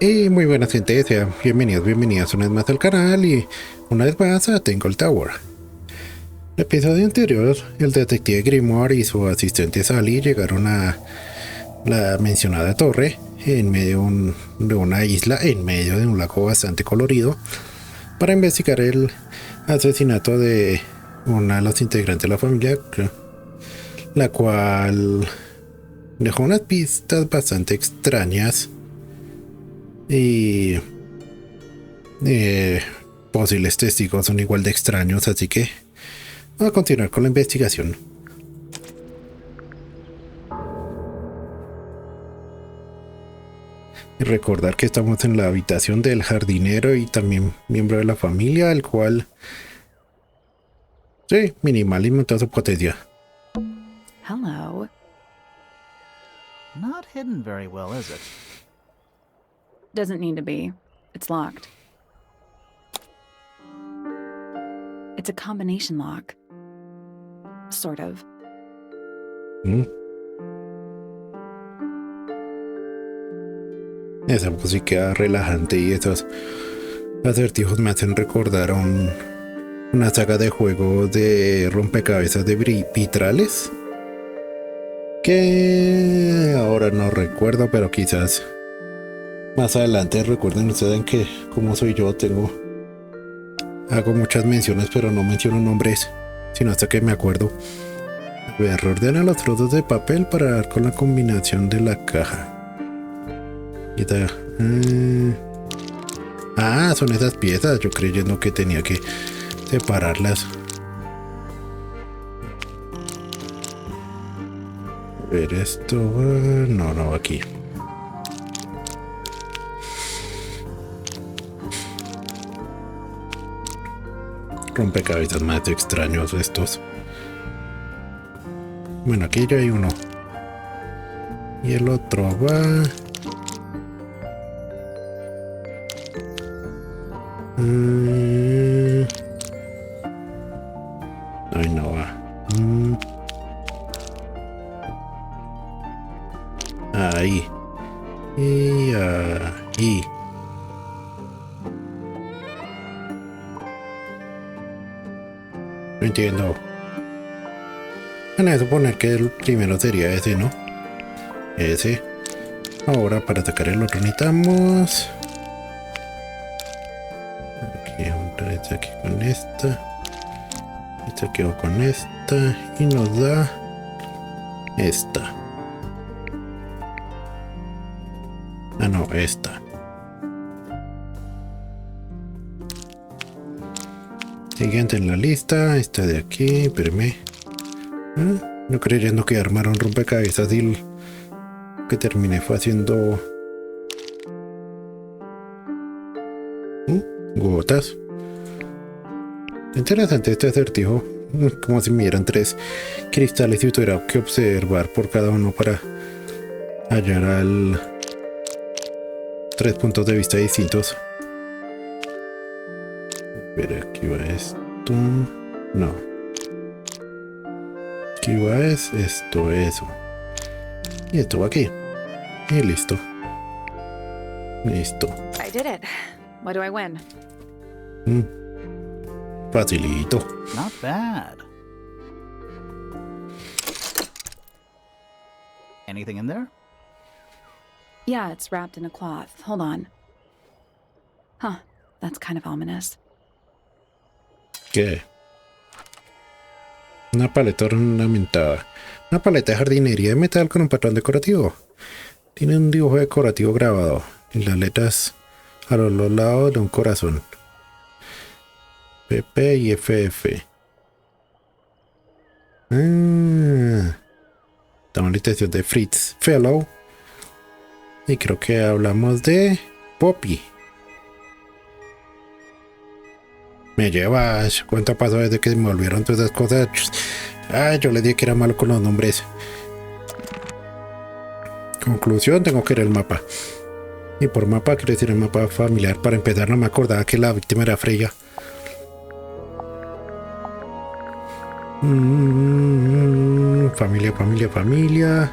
Y muy buenas gente, sean bienvenidos, bienvenidas una vez más al canal y una vez más a Tangle Tower. El episodio anterior, el detective Grimoire y su asistente Sally llegaron a la mencionada torre en medio de una isla, en medio de un lago bastante colorido, para investigar el asesinato de una de los integrantes de la familia, la cual dejó unas pistas bastante extrañas y posibles testigos son igual de extraños, así que vamos a continuar con la investigación. Y recordar que estamos en la habitación del jardinero y también miembro de la familia, el cual sí, minimalismo en toda su potencia. Hello. Not hidden very well, is it? Doesn't need to be. It's locked. It's a combination lock. Sort of. Esa música relajante y esos acertijos me hacen recordar a una saga de juegos de rompecabezas de vitrales que ahora no recuerdo, pero quizás más adelante recuerden ustedes en que como soy yo hago muchas menciones pero no menciono nombres sino hasta que me acuerdo. Ordena los trozos de papel para dar con la combinación de la caja. Son esas piezas. Yo creyendo que tenía que separarlas. A ver esto. No, aquí. Rompecabezas más extraños estos. Bueno, aquí ya hay uno. Y el otro va. Ay, no va. Ahí. Y ahí. No entiendo. Van a suponer que el primero sería ese, ¿no? Ese. Ahora para sacar el otro necesitamos. Aquí con esta. Esta quedó con esta. Y nos da esta. No, esta. Siguiente en la lista. Esta de aquí. Espérame. No creyendo que armaron rompecabezas y que terminé fue haciendo gotas. Interesante este acertijo, como si me dieran 3 cristales y tuviera que observar por cada uno para hallar 3 puntos de vista distintos. Pero aquí va esto. No. Aquí va esto, eso. Y esto va aquí. Y listo. Listo. I did it. What do I win? Facilito. Not bad. Anything in there? Yeah, it's wrapped in a cloth. Hold on. Huh, that's kind of ominous. ¿Qué? Una paleta ornamentada. Una paleta de jardinería de metal con un patrón decorativo. Tiene un dibujo decorativo grabado y las letras a los lados de un corazón. PP y FF. Estamos en la estación de Fritz Fellow. Y creo que hablamos de Poppy. Me llevas. ¿Cuánto pasó desde que me volvieron todas esas cosas? Yo le dije que era malo con los nombres. Conclusión, tengo que ir al mapa. Y por mapa quiero decir el mapa familiar. Para empezar, no me acordaba que la víctima era Freya. Familia.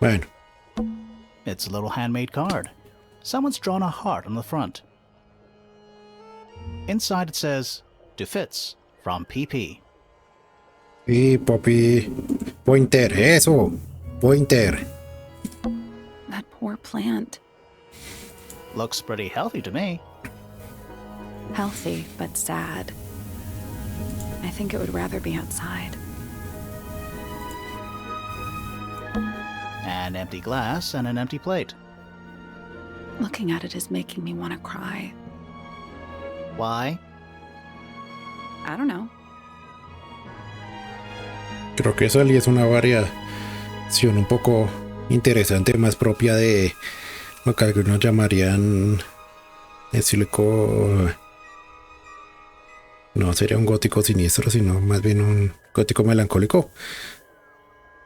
Bueno, It's a little handmade card. Someone's drawn a heart on the front. Inside it says, "To Fitz, from PP." y Poppy. Pointer, eso. Pointer. That poor plant. Looks pretty healthy to me. Healthy, but sad. I think it would rather be outside. An empty glass and an empty plate. Looking at it is making me want to cry. Why? I don't know. Creo que Sally es una variación un poco interesante, más propia de lo que algunos llamarían estilo. No sería un gótico siniestro, sino más bien un gótico melancólico.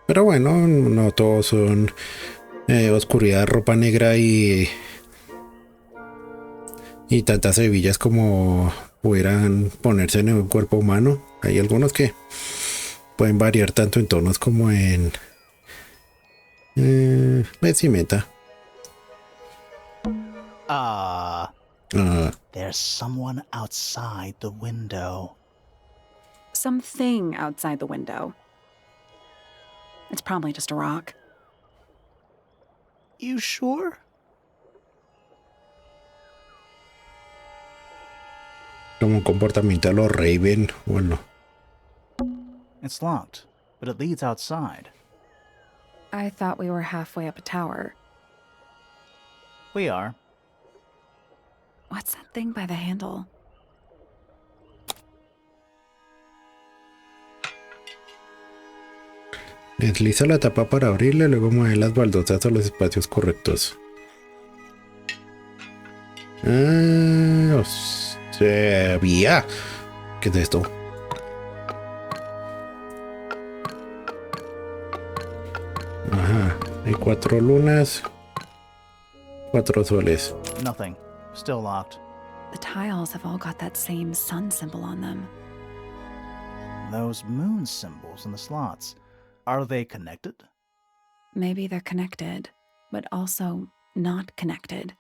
Pero bueno, no todos son oscuridad, ropa negra y tantas hebillas como pudieran ponerse en un cuerpo humano. Hay algunos que pueden variar tanto en tonos como en vestimenta. There's someone outside the window. Something outside the window. It's probably just a rock. You sure? Como un comportamiento a los Raven, bueno. It's locked, but it leads outside. I thought we were halfway up a tower. We are. What's that thing by the handle? Desliza la tapa para abrirla y luego mueve las baldosas a los espacios correctos. O sea, vía. ¿Qué es esto? Ajá. Hay 4 lunas. 4 soles. Nothing. Still locked. The tiles have all got that same sun symbol on them. Those moon symbols in the slots. Are they connected? Maybe they're connected, but also not connected.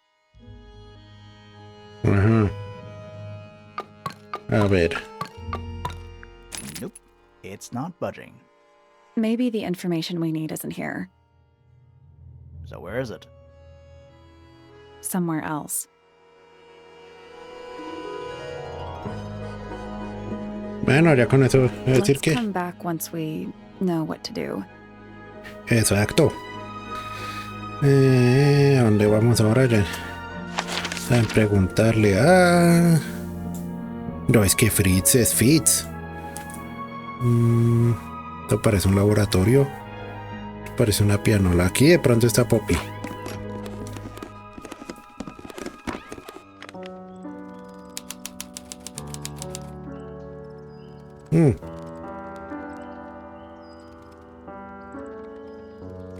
Ajá. A ver. Nope. It's not budging. Maybe the information we need isn't here. So where is it? Somewhere else. Bueno, ya con eso es decir Let's que... come back once we know what to do. Exacto. ¿A dónde vamos ahora? Ya. A preguntarle a... No, es que Fritz es Fitz. Esto parece un laboratorio. Parece una pianola. Aquí de pronto está Poppy.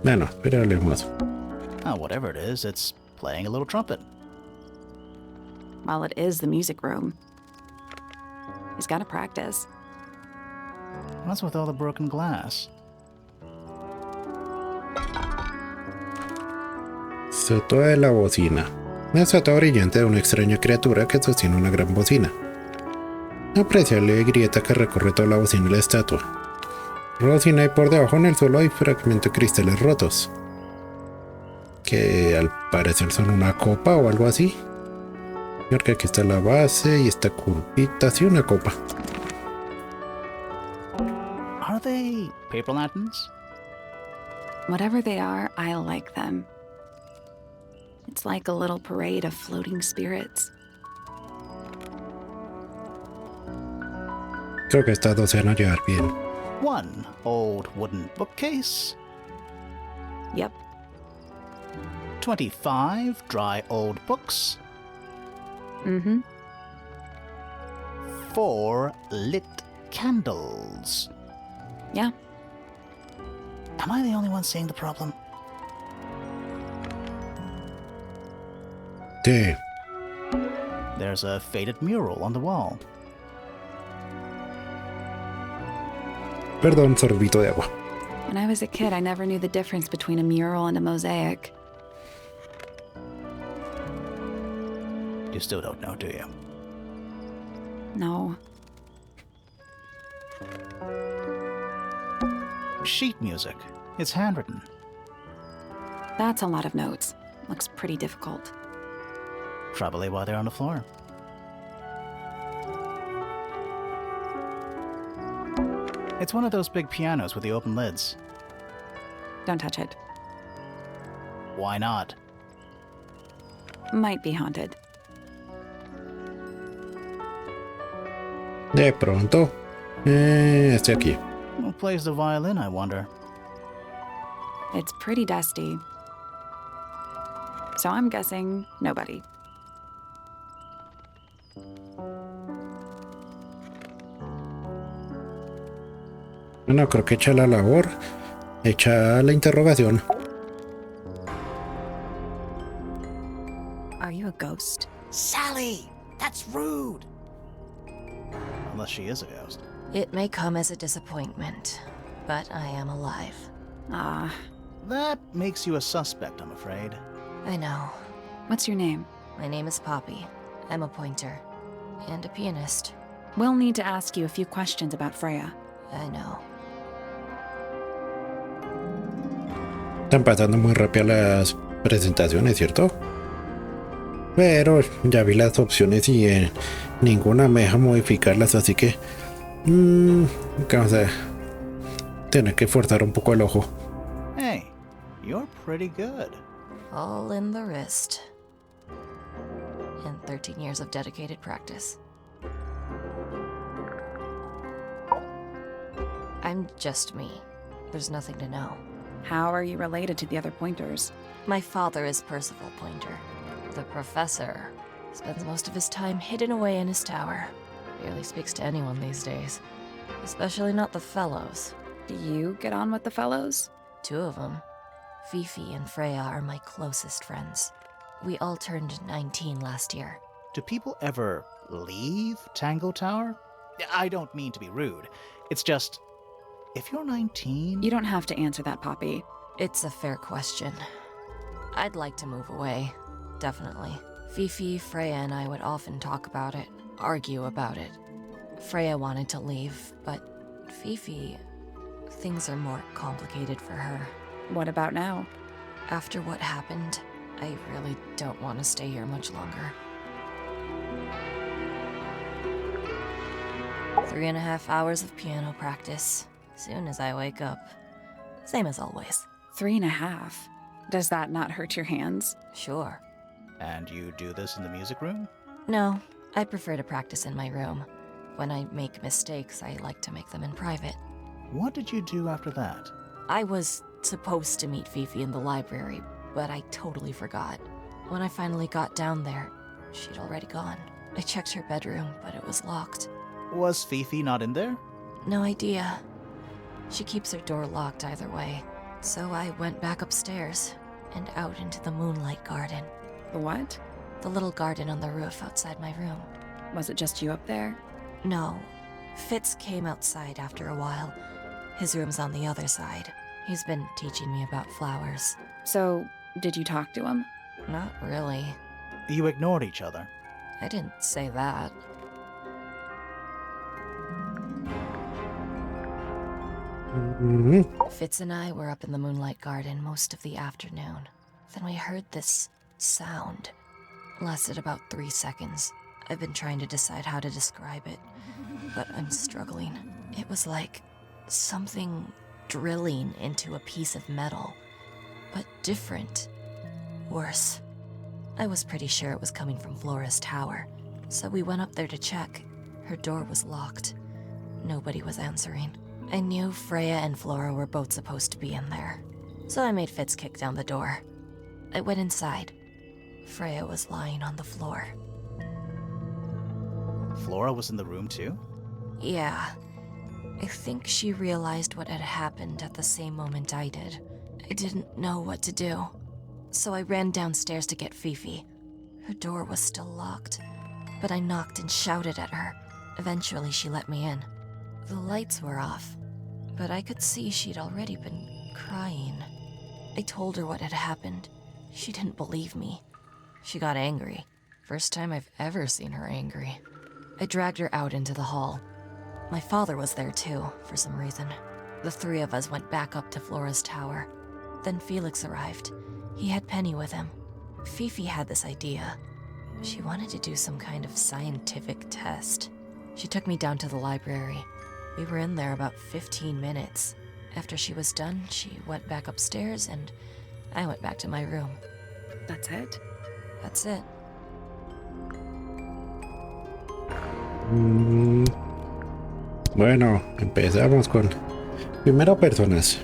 Bueno, pero hablemos. Whatever it is, it's playing a little trumpet. Well, it is the music room. He's got to practice. What's with all the broken glass? Estatua de la bocina. Una estatua brillante de una extraña criatura que sostiene una gran bocina. Una apreciable grieta que recorre toda la bocina de la estatua. La bocina y por debajo en el suelo hay fragmentos de cristales rotos. Que al parecer son una copa o algo así. Porque aquí está la base y esta curvita, así una copa. Are they paper lanterns? Whatever they are, I like them. It's like a little parade of floating spirits. Creo que estas dos se van a llevar bien. One old wooden bookcase. Yep. 25 dry old books. Mm-hmm. 4 lit candles. Yeah. Am I the only one seeing the problem? Sí. There's a faded mural on the wall. Perdón, sorbito de agua. When I was a kid, I never knew the difference between a mural and a mosaic. You still don't know, do you? No. Sheet music. It's handwritten. That's a lot of notes. Looks pretty difficult. Probably why they're on the floor. It's one of those big pianos with the open lids. Don't touch it. Why not? Might be haunted. De pronto. Aquí. Who plays the violin, I wonder? It's pretty dusty. So I'm guessing nobody. Bueno, creo que echa la labor. Echa la interrogación. Are you a ghost? Sally! That's rude! Unless she is a ghost. It may come as a disappointment, but I am alive. Ah, That makes you a suspect, I'm afraid. I know. what's your name? My name is Poppy. I'm a pointer. And a pianist. We'll need to ask you a few questions about Freya. I know. Están pasando muy rápido las presentaciones, ¿cierto? Pero ya vi las opciones y ninguna me deja modificarlas, así que vamos a tener que forzar un poco el ojo. Hey, you're pretty good. All in the wrist. And 13 years of dedicated practice. I'm just me. There's nothing to know. How are you related to the other pointers? My father is Percival Pointer. The professor spends most of his time hidden away in his tower. Barely speaks to anyone these days. Especially not the fellows. Do you get on with the fellows? 2 of them. Fifi and Freya are my closest friends. We all turned 19 last year. Do people ever leave Tangle Tower? I don't mean to be rude. It's just, if you're 19... You don't have to answer that, Poppy. It's a fair question. I'd like to move away. Definitely. Fifi, Freya, and I would often talk about it, argue about it. Freya wanted to leave, but Fifi... Things are more complicated for her. What about now? After what happened, I really don't want to stay here much longer. 3.5 hours of piano practice. Soon as I wake up. Same as always. 3.5. Does that not hurt your hands? Sure. And you do this in the music room? No, I prefer to practice in my room. When I make mistakes, I like to make them in private. What did you do after that? I was supposed to meet Fifi in the library, but I totally forgot. When I finally got down there, she'd already gone. I checked her bedroom, but it was locked. Was Fifi not in there? No idea. She keeps her door locked either way. So I went back upstairs and out into the moonlight garden. The what? The little garden on the roof outside my room. Was it just you up there? No. Fitz came outside after a while. His room's on the other side. He's been teaching me about flowers. So, did you talk to him? Not really. You ignored each other. I didn't say that. Fitz and I were up in the moonlight garden most of the afternoon. Then we heard this sound. Lasted about 3 seconds. I've been trying to decide how to describe it, but I'm struggling. It was like something drilling into a piece of metal, but different. Worse. I was pretty sure it was coming from Flora's tower, so we went up there to check. Her door was locked. Nobody was answering. I knew Freya and Flora were both supposed to be in there, so I made Fitz kick down the door. I went inside. Freya was lying on the floor. Flora was in the room too? Yeah. I think she realized what had happened at the same moment I did. I didn't know what to do, so I ran downstairs to get Fifi. Her door was still locked, but I knocked and shouted at her. Eventually, she let me in. The lights were off, but I could see she'd already been crying. I told her what had happened. She didn't believe me. She got angry. First time I've ever seen her angry. I dragged her out into the hall. My father was there too, for some reason. The three of us went back up to Flora's tower. Then Felix arrived. He had Penny with him. Fifi had this idea. She wanted to do some kind of scientific test. She took me down to the library. We were in there about 15 minutes. After she was done, she went back upstairs and I went back to my room. That's it? That's it. Bueno, empezamos con primera personas.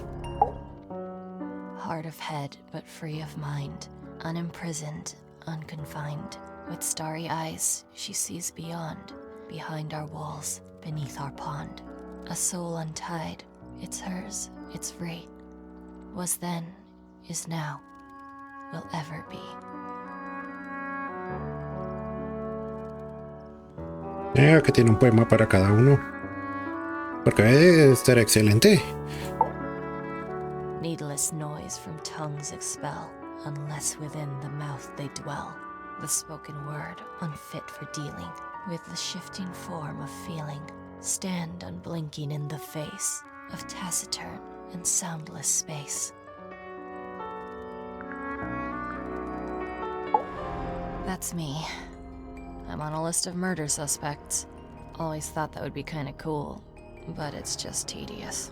Hard of head, but free of mind. Unimprisoned, unconfined. With starry eyes, she sees beyond. Behind our walls, beneath our pond. A soul untied, it's hers, it's free. Was then, is now, will ever be. Que tiene un poema para cada uno. Porque debe estar excelente. Needless noise from tongues expel, unless within the mouth they dwell. The spoken word, unfit for dealing with the shifting form of feeling. Stand unblinking in the face of taciturn and soundless space. That's me. I'm on a list of murder suspects. Always thought that would be kinda cool, but it's just tedious.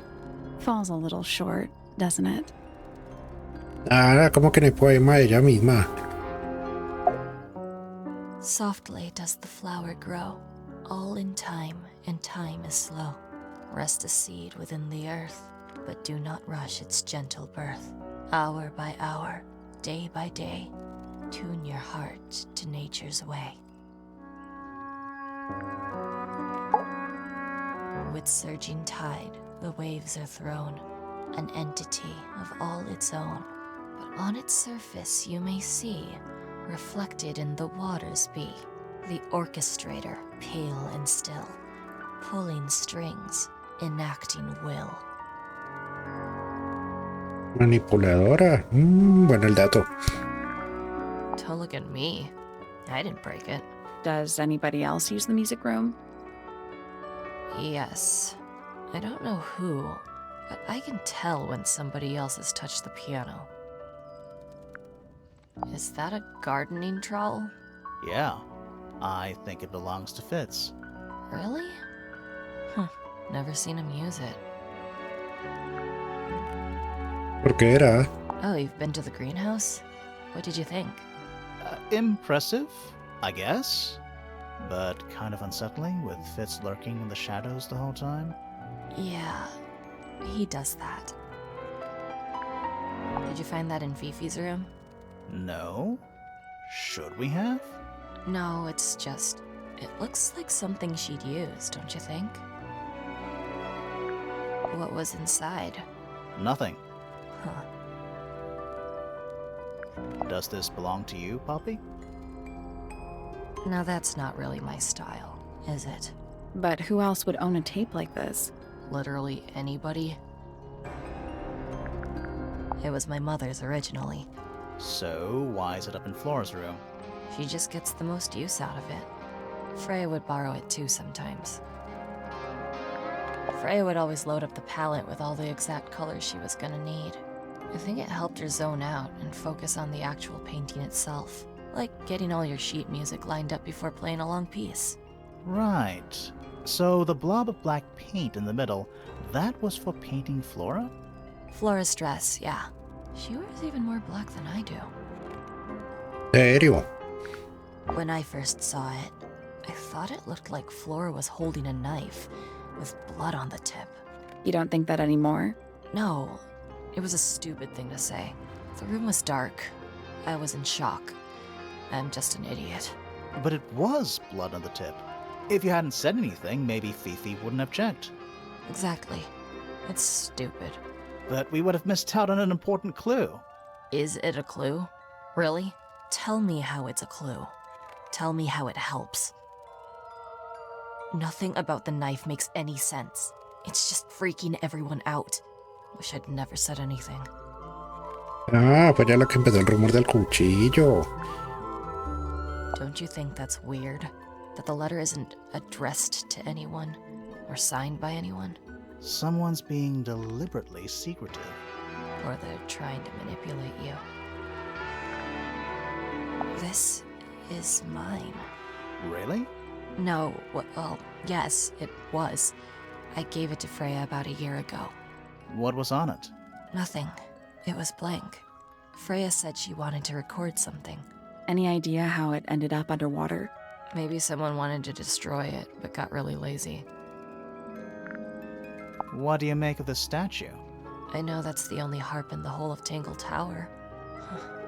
Falls a little short, doesn't it? Ah, como que en el poema de ella misma. Softly does the flower grow, all in time, and time is slow. Rest a seed within the earth, but do not rush its gentle birth. Hour by hour, day by day, tune your heart to nature's way. With surging tide, the waves are thrown, an entity of all its own. But on its surface you may see, reflected in the waters be, the orchestrator, pale and still, pulling strings, enacting will. Manipuladora. Bueno el dato. Don't look at me. I didn't break it. Does anybody else use the music room? Yes. I don't know who, but I can tell when somebody else has touched the piano. Is that a gardening trowel? Yeah, I think it belongs to Fitz. Really? Huh. Never seen him use it. ¿Por qué era? Oh, you've been to the greenhouse? What did you think? Impressive, I guess. But kind of unsettling with Fitz lurking in the shadows the whole time. Yeah, he does that. Did you find that in Fifi's room? No? Should we have? No, it's just... it looks like something she'd use, don't you think? What was inside? Nothing. Huh. Does this belong to you, Poppy? Now that's not really my style, is it? But who else would own a tape like this? Literally anybody? It was my mother's originally. So, why is it up in Flora's room? She just gets the most use out of it. Freya would borrow it too sometimes. Freya would always load up the palette with all the exact colors she was gonna need. I think it helped her zone out and focus on the actual painting itself. Like getting all your sheet music lined up before playing a long piece. Right. So the blob of black paint in the middle, that was for painting Flora? Flora's dress, yeah. She wears even more black than I do. ¿Serio? When I first saw it, I thought it looked like Flora was holding a knife with blood on the tip. You don't think that anymore? No, it was a stupid thing to say. The room was dark. I was in shock. I'm just an idiot. But it was blood on the tip. If you hadn't said anything, maybe Fifi wouldn't have checked. Exactly. It's stupid. But we would have missed out on an important clue. Is it a clue? Really? Tell me how it's a clue. Tell me how it helps. Nothing about the knife makes any sense. It's just freaking everyone out. Wish I'd never said anything. Ah, fue ya la que empezó el rumor del cuchillo. Don't you think that's weird? That the letter isn't addressed to anyone or signed by anyone? Someone's being deliberately secretive. Or they're trying to manipulate you. This is mine. Really? No, well, yes, it was. I gave it to Freya about a year ago. What was on it? Nothing. It was blank. Freya said she wanted to record something. Any idea how it ended up underwater? Maybe someone wanted to destroy it, but got really lazy. What do you make of the statue? I know that's the only harp in the whole of Tangle Tower.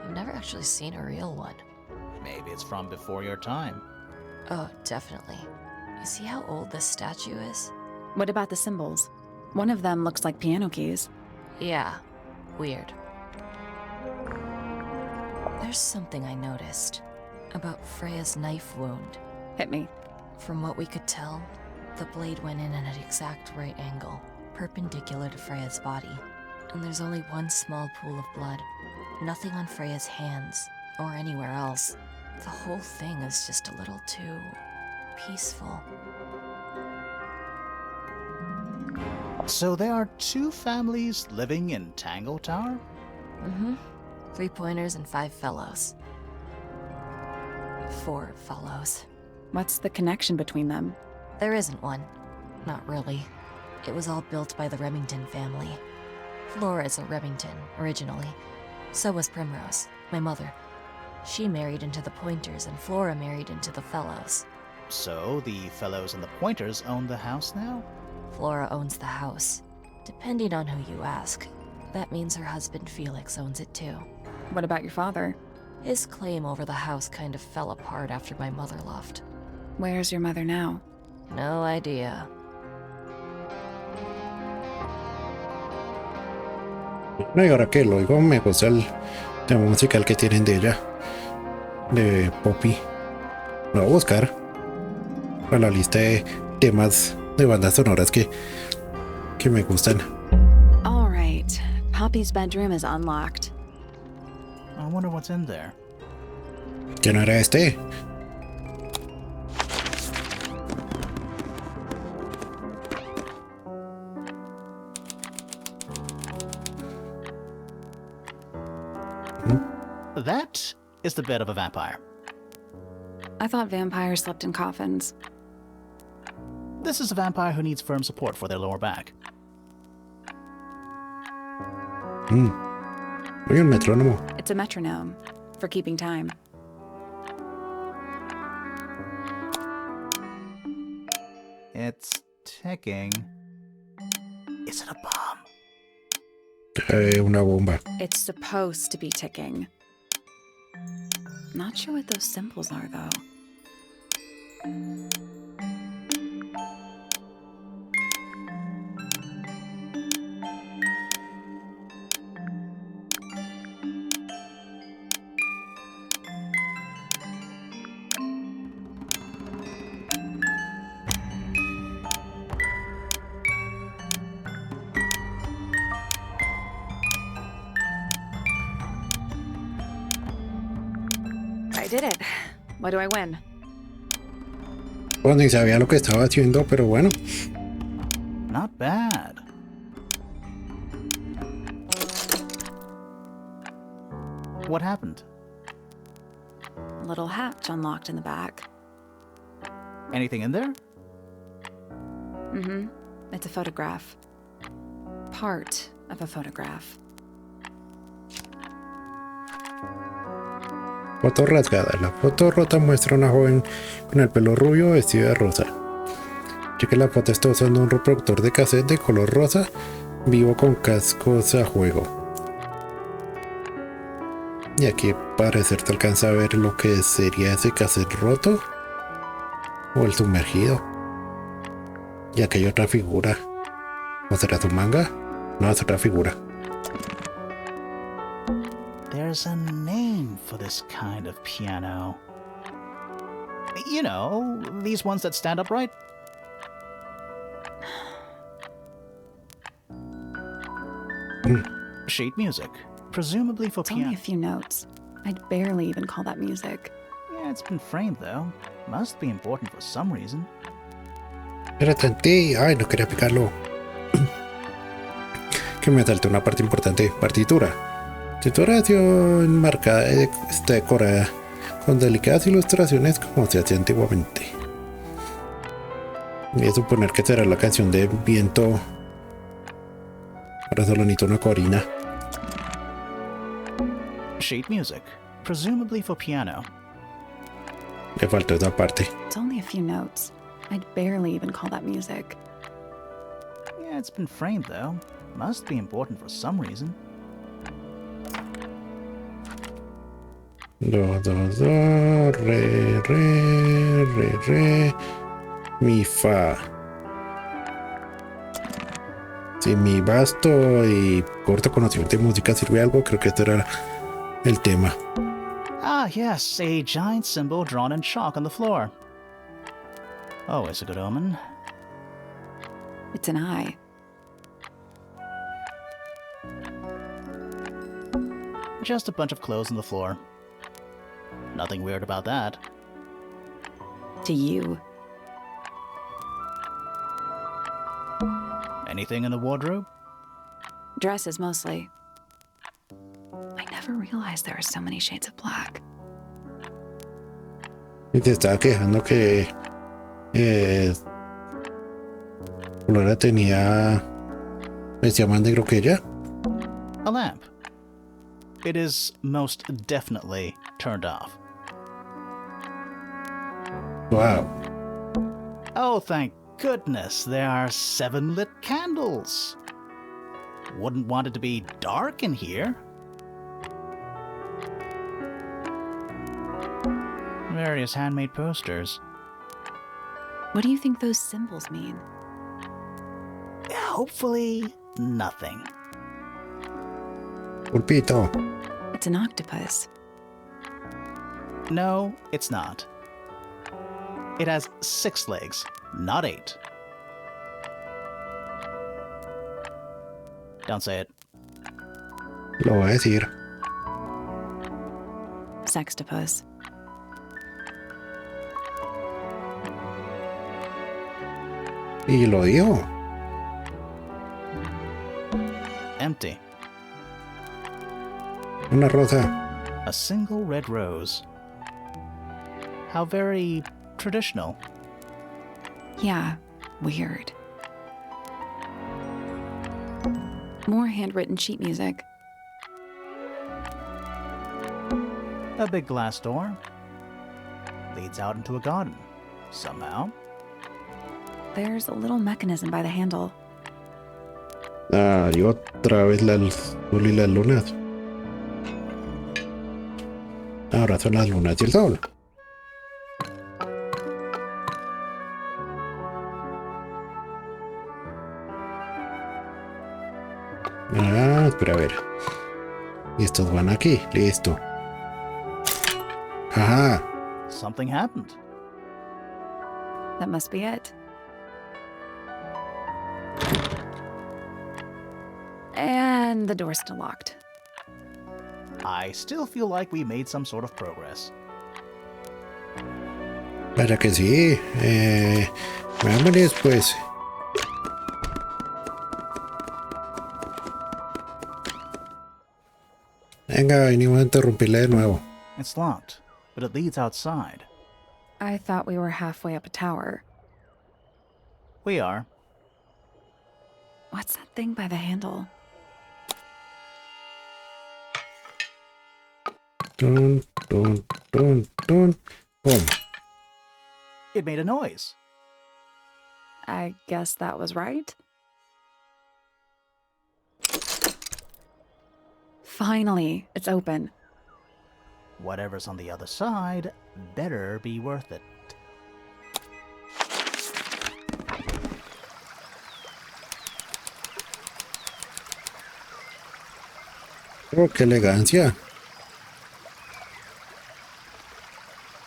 I've never actually seen a real one. Maybe it's from before your time. Oh, definitely. You see how old this statue is? What about the symbols? One of them looks like piano keys. Yeah, weird. There's something I noticed about Freya's knife wound. Hit me. From what we could tell, the blade went in at an exact right angle, perpendicular to Freya's body. And there's only one small pool of blood. Nothing on Freya's hands, or anywhere else. The whole thing is just a little too peaceful. So there are two families living in Tangle Tower? Mm-hmm. 3 pointers and 5 fellows. 4 fellows. What's the connection between them? There isn't one. Not really. It was all built by the Remington family. Flora's a Remington, originally. So was Primrose, my mother. She married into the Pointers, and Flora married into the Fellows. So the Fellows and the Pointers own the house now? Flora owns the house. Depending on who you ask, that means her husband Felix owns it too. What about your father? His claim over the house kind of fell apart after my mother left. Where's your mother now? No idea. No, y ahora que lo oigo, me gusta el tema musical que tienen de ella, de Poppy. Lo voy a buscar para la lista de temas de bandas sonoras que me gustan. All right. Poppy's bedroom is unlocked. I wonder what's in there. ¿Qué no era este? That is the bed of a vampire. I thought vampires slept in coffins. This is a vampire who needs firm support for their lower back. Oye, un metrónomo. It's a metronome for keeping time. It's ticking. Is it a bomb? Una bomba. It's supposed to be ticking. Not sure what those symbols are, though. I did it. What do I win? Pues ni sabía lo que estaba haciendo, pero bueno. Not bad. What happened? A little hatch unlocked in the back. Anything in there? Mm-hmm. It's a photograph. Part of a photograph. Foto rasgada. La foto rota muestra a una joven con el pelo rubio vestida de rosa. Cheque la foto está usando un reproductor de cassette de color rosa vivo con cascos a juego. Y aquí parecer te alcanza a ver lo que sería ese cassette roto o el sumergido. Y aquí hay otra figura. ¿O será su manga? No, es otra figura. There's a name for this kind of piano. You know, these ones that stand upright. Sheet music, presumably for It's only piano. a few notes. I'd barely even call that music. Yeah, it's been framed though. Must be important for some reason. Espérate, ay, no quería picarlo. Que me saltó una parte importante. Partitura. Partitura ha sido enmarcada, está decorada con delicadas ilustraciones como se hacía antiguamente. Voy a suponer que será la canción de viento. Ahora solo necesito una corina. Sheet music, presumably for piano. Le faltó esa parte. It's only a few notes. I'd barely even call that music. Yeah, it's been framed though. Must be important for some reason. Do, re, mi, fa. Si mi vasto y corto conocimiento de música sirve algo, creo que este era el tema. Ah, yes, a giant symbol drawn in chalk on the floor. Always a good omen. It's an eye. Just a bunch of clothes on the floor. Nothing weird about that. To you. Anything in the wardrobe? Dresses mostly. I never realized there were so many shades of black. Y te estaba quejando que Flora tenía vestía más negro que ella. A lamp. It is most definitely turned off. Wow. Oh, thank goodness, there are 7 lit candles. Wouldn't want it to be dark in here. Various handmade posters. What do you think those symbols mean? Hopefully, nothing. Pulpito. It's an octopus. No, it's not. It has 6 legs, not 8. Don't say it. Lo voy a decir. Sextopus. Y lo dijo. Empty. Una rosa. A single red rose. How very traditional. Yeah, weird. More handwritten sheet music. A big glass door. Leads out into a garden. Somehow. There's a little mechanism by the handle. Ah, y otra vez la sol y las lunas. Ahora son las lunas y el sol. Ah, espera a ver. Y estos van aquí, listo. Ajá. Something happened. That must be it. And the door's still locked. I still feel like we made some sort of progress. Vaya que sí. Veámosle después. Venga, venimos a interrumpirle de nuevo. It's locked, but it leads outside. I thought we were halfway up a tower. We are. What's that thing by the handle? Dun, dun, dun, dun. Boom. It made a noise. I guess that was right. Finally, it's open. Whatever's on the other side better be worth it. Oh, qué elegancia.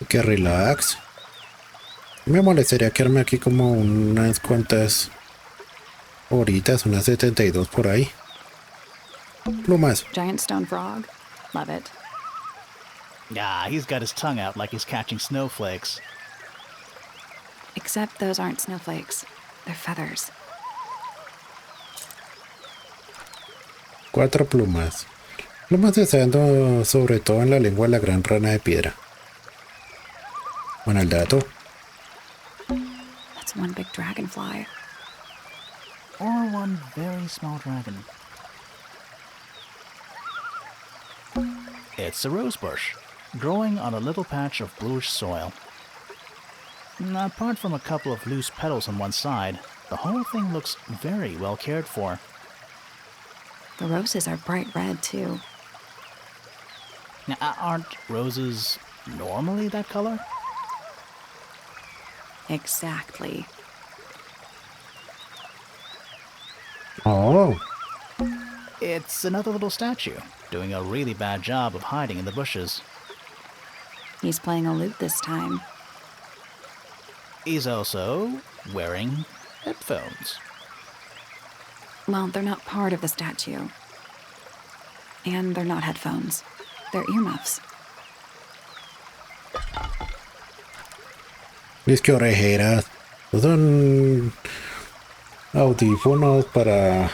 Qué relax. Me molestaría quedarme aquí como unas cuantas horitas, unas 72 por ahí. Plumas. Giant stone frog. Love it. Ah, he's got his tongue out like he's catching snowflakes. Except those aren't snowflakes. They're feathers. 4 plumas. Plumas desando sobre todo en la lengua de la gran rana de piedra. Bueno, el dato. That's one big dragonfly. Or one very small dragon. It's a rosebush, growing on a little patch of bluish soil. Apart from a couple of loose petals on one side, the whole thing looks very well cared for. The roses are bright red, too. Now, aren't roses normally that color? Exactly. Oh, It's another little statue, doing a really bad job of hiding in the bushes. He's playing a lute this time. He's also wearing headphones. Well, they're not part of the statue. And they're not headphones. They're earmuffs. es que orejeras. Son audífonos para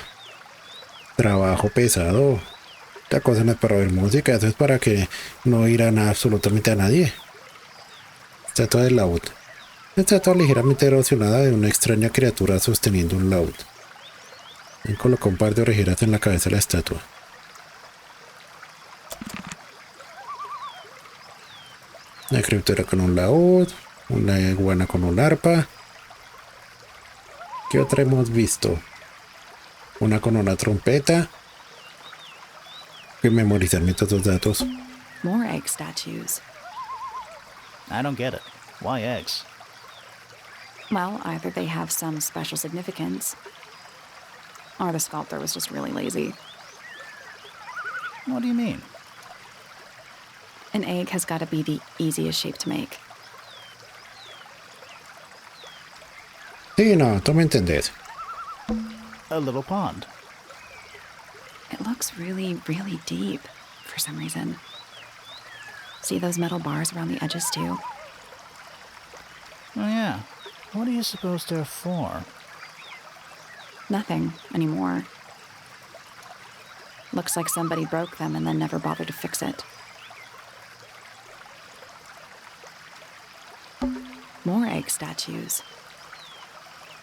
trabajo pesado. Esta cosa no es para ver música, eso es para que no oirán absolutamente a nadie. Estatua de laúd. Estatua ligeramente erosionada de una extraña criatura sosteniendo un laúd. Él colocó un par de orejeras en la cabeza de la estatua. Una criatura con un laúd, una iguana con un arpa. ¿Qué otra hemos visto? Una con una trompeta. Voy a memorizarme todos los datos. More egg statues. I don't get it. Why eggs? Well, either they have some special significance, or the sculptor was just really lazy. What do you mean? An egg has got to be the easiest shape to make. Sí, no, tú me entendés. A little pond. It looks really, really deep for some reason. See those metal bars around the edges too? Oh yeah. What do you suppose they're for? Nothing anymore. Looks like somebody broke them and then never bothered to fix it. More egg statues.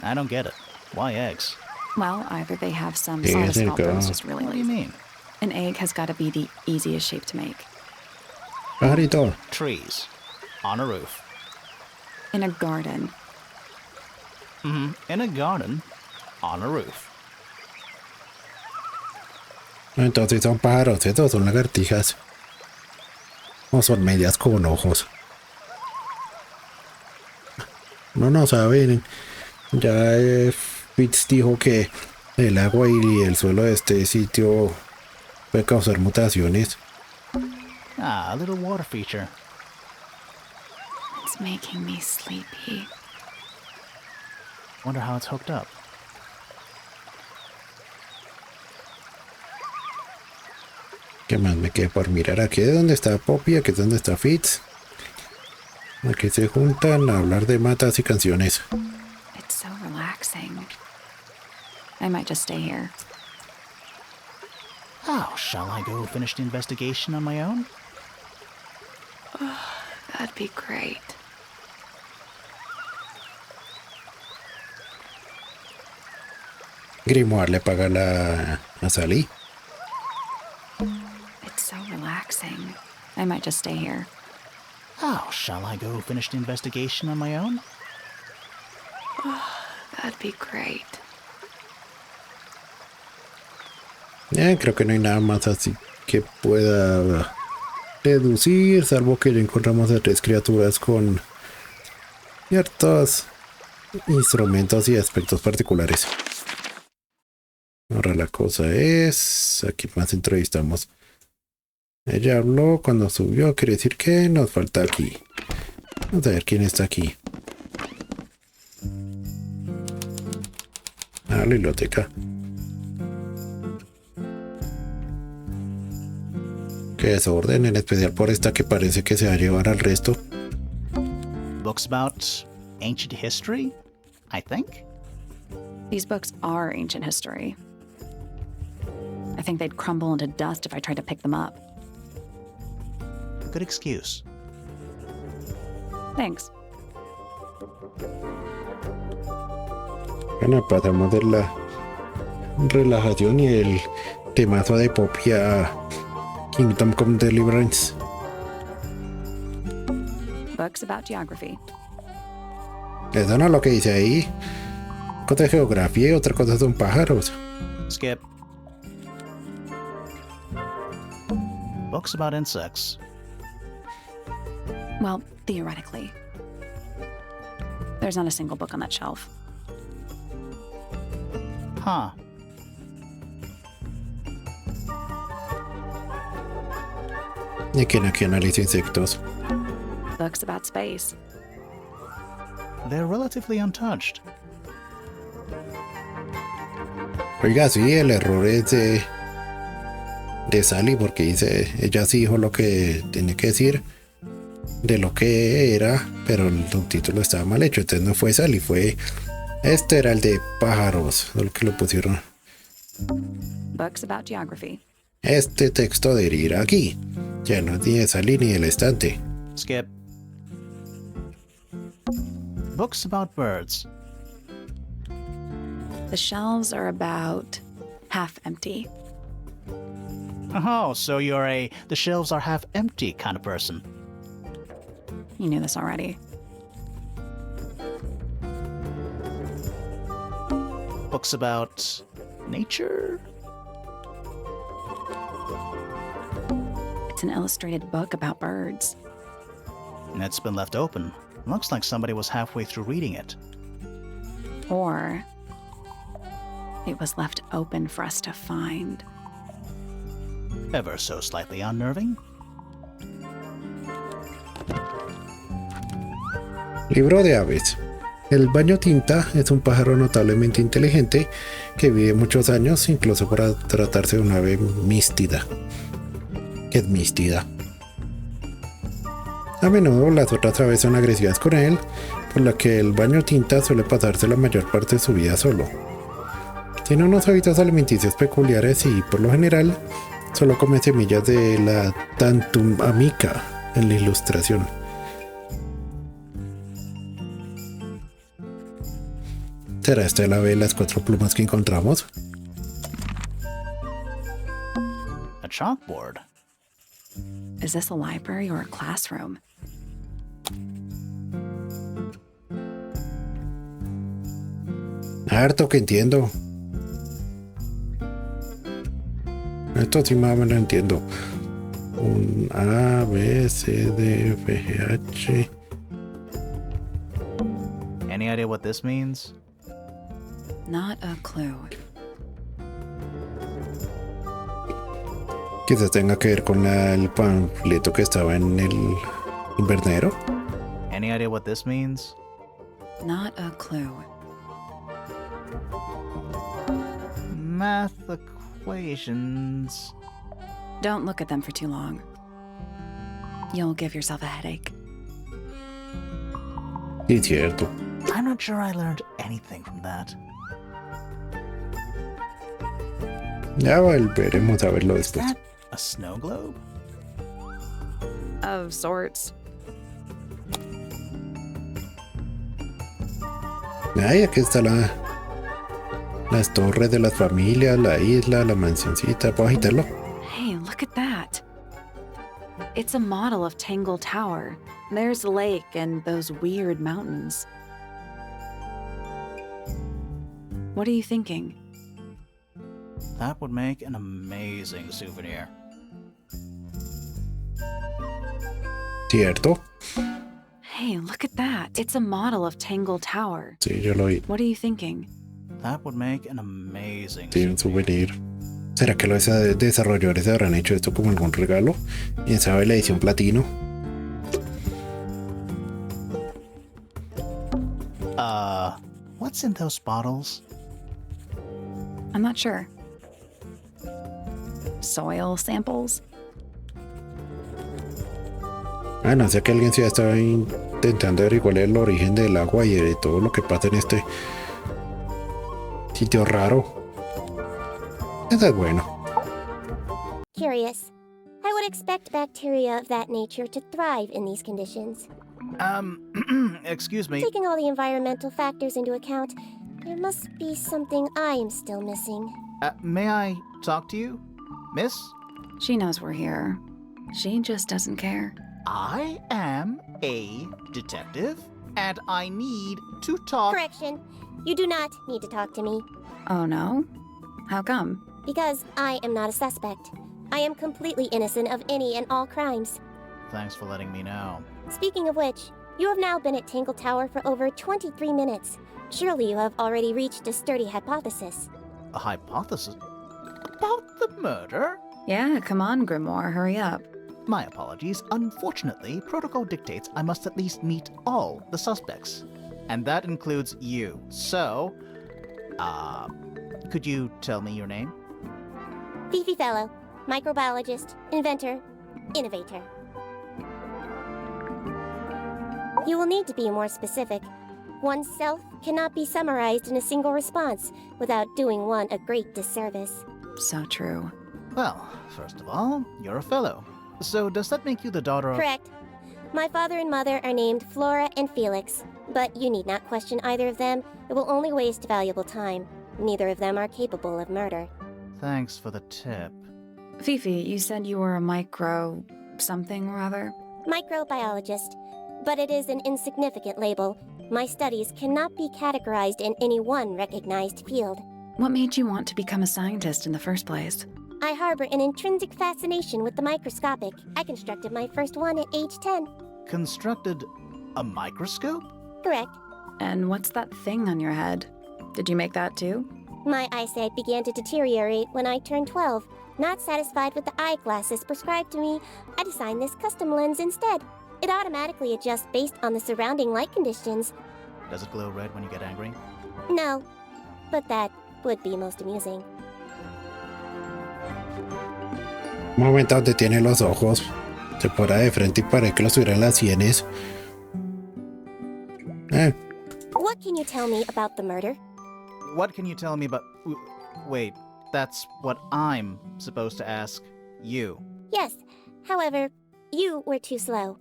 I don't get it. Why eggs? Well, either they have some Yeah, or the there you sculptor was go. just really What do you lazy. mean? An egg has got to be the easiest shape to make. Pajarito. Trees. On a roof. In a garden. In a garden. On a roof. Entonces son pájaros, estos son lagartijas. O son medias con ojos. No saben. Ya Fitz dijo que el agua y el suelo de este sitio puede causar mutaciones. Ah, a little water feature. It's making me sleepy. Wonder how it's hooked up. ¿Qué más me queda por mirar? Aquí es donde está Poppy, aquí es donde está Fitz. Aquí se juntan a hablar de matas y canciones. It's so relaxing. I might just stay here. Oh, shall I go finish the investigation on my own? That'd be great. Grimoire le paga a Sally. It's so relaxing. I might just stay here. Oh, shall I go finish the investigation on my own? That'd be great. Creo que no hay nada más así que pueda deducir, salvo que ya encontramos a 3 criaturas con ciertos instrumentos y aspectos particulares. Ahora la cosa es, aquí más entrevistamos. Ella habló cuando subió, quiere decir que nos falta aquí. Vamos a ver quién está aquí. La biblioteca. Qué desorden, en especial por esta que parece que se va a llevar al resto. Books about ancient history, I think? These books are ancient history. I think they'd crumble into dust if I tried to pick them up. Good excuse. Thanks. Bueno, pasamos de la relajación y el temazo de Poppy a Kingdom Come Deliverance. Books about geography. Eso no es lo que dice ahí. Cosa de geografía y otra cosa son pájaros. Skip. Books about insects. Well, theoretically. There's not a single book on that shelf. Huh. ¿Y quién aquí analiza insectos? Books about space. They're relatively untouched. Oiga, sí, el error es de Sally, porque dice, ella sí dijo lo que tiene que decir de lo que era, pero el subtítulo estaba mal hecho, entonces no fue Sally, este era el de pájaros, el que lo pusieron. Books about geography. Este texto debería ir aquí, ya no es ni de Sally ni del estante. Skip. Books about birds. The shelves are about half empty. Oh, so you're a the shelves are half empty kind of person. You knew this already. Books about nature? It's an illustrated book about birds. And it's been left open. Looks like somebody was halfway through reading it. Or it was left open for us to find. Ever so slightly unnerving. Libro de aves. El baño tinta es un pájaro notablemente inteligente que vive muchos años, incluso para tratarse de una ave místida. ¿Qué es místida? A menudo las otras aves son agresivas con él, por lo que el baño tinta suele pasarse la mayor parte de su vida solo. Tiene unos hábitos alimenticios peculiares y, por lo general, solo come semillas de la tantum amica en la ilustración. ¿Será esta el ave de las 4 plumas que encontramos? A chalkboard. Is this a library or a classroom? Harto que entiendo. Esto sí más o menos entiendo. Un A, B, C, D, F, G, H. Any idea what this means? Not a clue. Quizás tenga que ver con el panfleto que estaba en el invernadero. Any idea what this means? Not a clue. Math equations. Don't look at them for too long. You'll give yourself a headache. Sí, cierto. I'm not sure I learned anything from that. Ya volveremos a verlo Is después. that a snow globe? Of sorts. Ay, aquí está las torres de las familias, la isla, la mansioncita. ¿Puedo agitarlo? Hey, look at that. It's a model of Tangle Tower. There's the lake and those weird mountains. What are you thinking? That would make an amazing souvenir. ¿Cierto? Hey, look at that. It's a model of Tangle Tower. Sí, yo lo vi. What are you thinking? That would make an amazing Sí, un souvenir. ¿Será que los desarrolladores habrán hecho esto como algún regalo? ¿Quién sabe la edición platino? What's in those bottles? I'm not sure. Soil samples? Ah, no sé que alguien se estaba intentando averiguar el origen del agua y de todo lo que pasa en este sitio raro. Eso es bueno. Curious. I would expect bacteria of that nature to thrive in these conditions. Excuse me. Taking all the environmental factors into account, there must be something I am still missing. May I talk to you, miss? She knows we're here. She just doesn't care. I am a detective, and I need to talk. Correction. You do not need to talk to me, Oh no? How come? because I am not a suspect. I am completely innocent of any and all crimes. Thanks for letting me know. Speaking of which, you have now been at Tangle Tower for over 23 minutes. Surely you have already reached a sturdy hypothesis. A hypothesis? About the murder? Yeah, come on, Grimoire, hurry up. My apologies. Unfortunately, protocol dictates I must at least meet all the suspects. And that includes you. So, could you tell me your name? Fifi Fellow, microbiologist, inventor, innovator. You will need to be more specific. Oneself cannot be summarized in a single response without doing one a great disservice. So true. Well, first of all, you're a fellow. So does that make you the daughter of... Correct. My father and mother are named Flora and Felix, but you need not question either of them. It will only waste valuable time. Neither of them are capable of murder. Thanks for the tip. Fifi, you said you were a micro... something or other? Microbiologist, but it is an insignificant label. My studies cannot be categorized in any one recognized field. What made you want to become a scientist in the first place? I harbor an intrinsic fascination with the microscopic. I constructed my first one at age 10. Constructed a microscope? Correct. And what's that thing on your head? Did you make that too? My eyesight began to deteriorate when I turned 12. Not satisfied with the eyeglasses prescribed to me, I designed this custom lens instead. It automatically adjusts based on the surrounding light conditions. Does it glow red when you get angry? No, but that would be most amusing. Un momento donde tiene los ojos. Se para de frente y parece que los tuviera en las sienes. What can you tell me about the murder? What can you tell me about... Wait, that's what I'm supposed to ask you. Yes, however, you were too slow.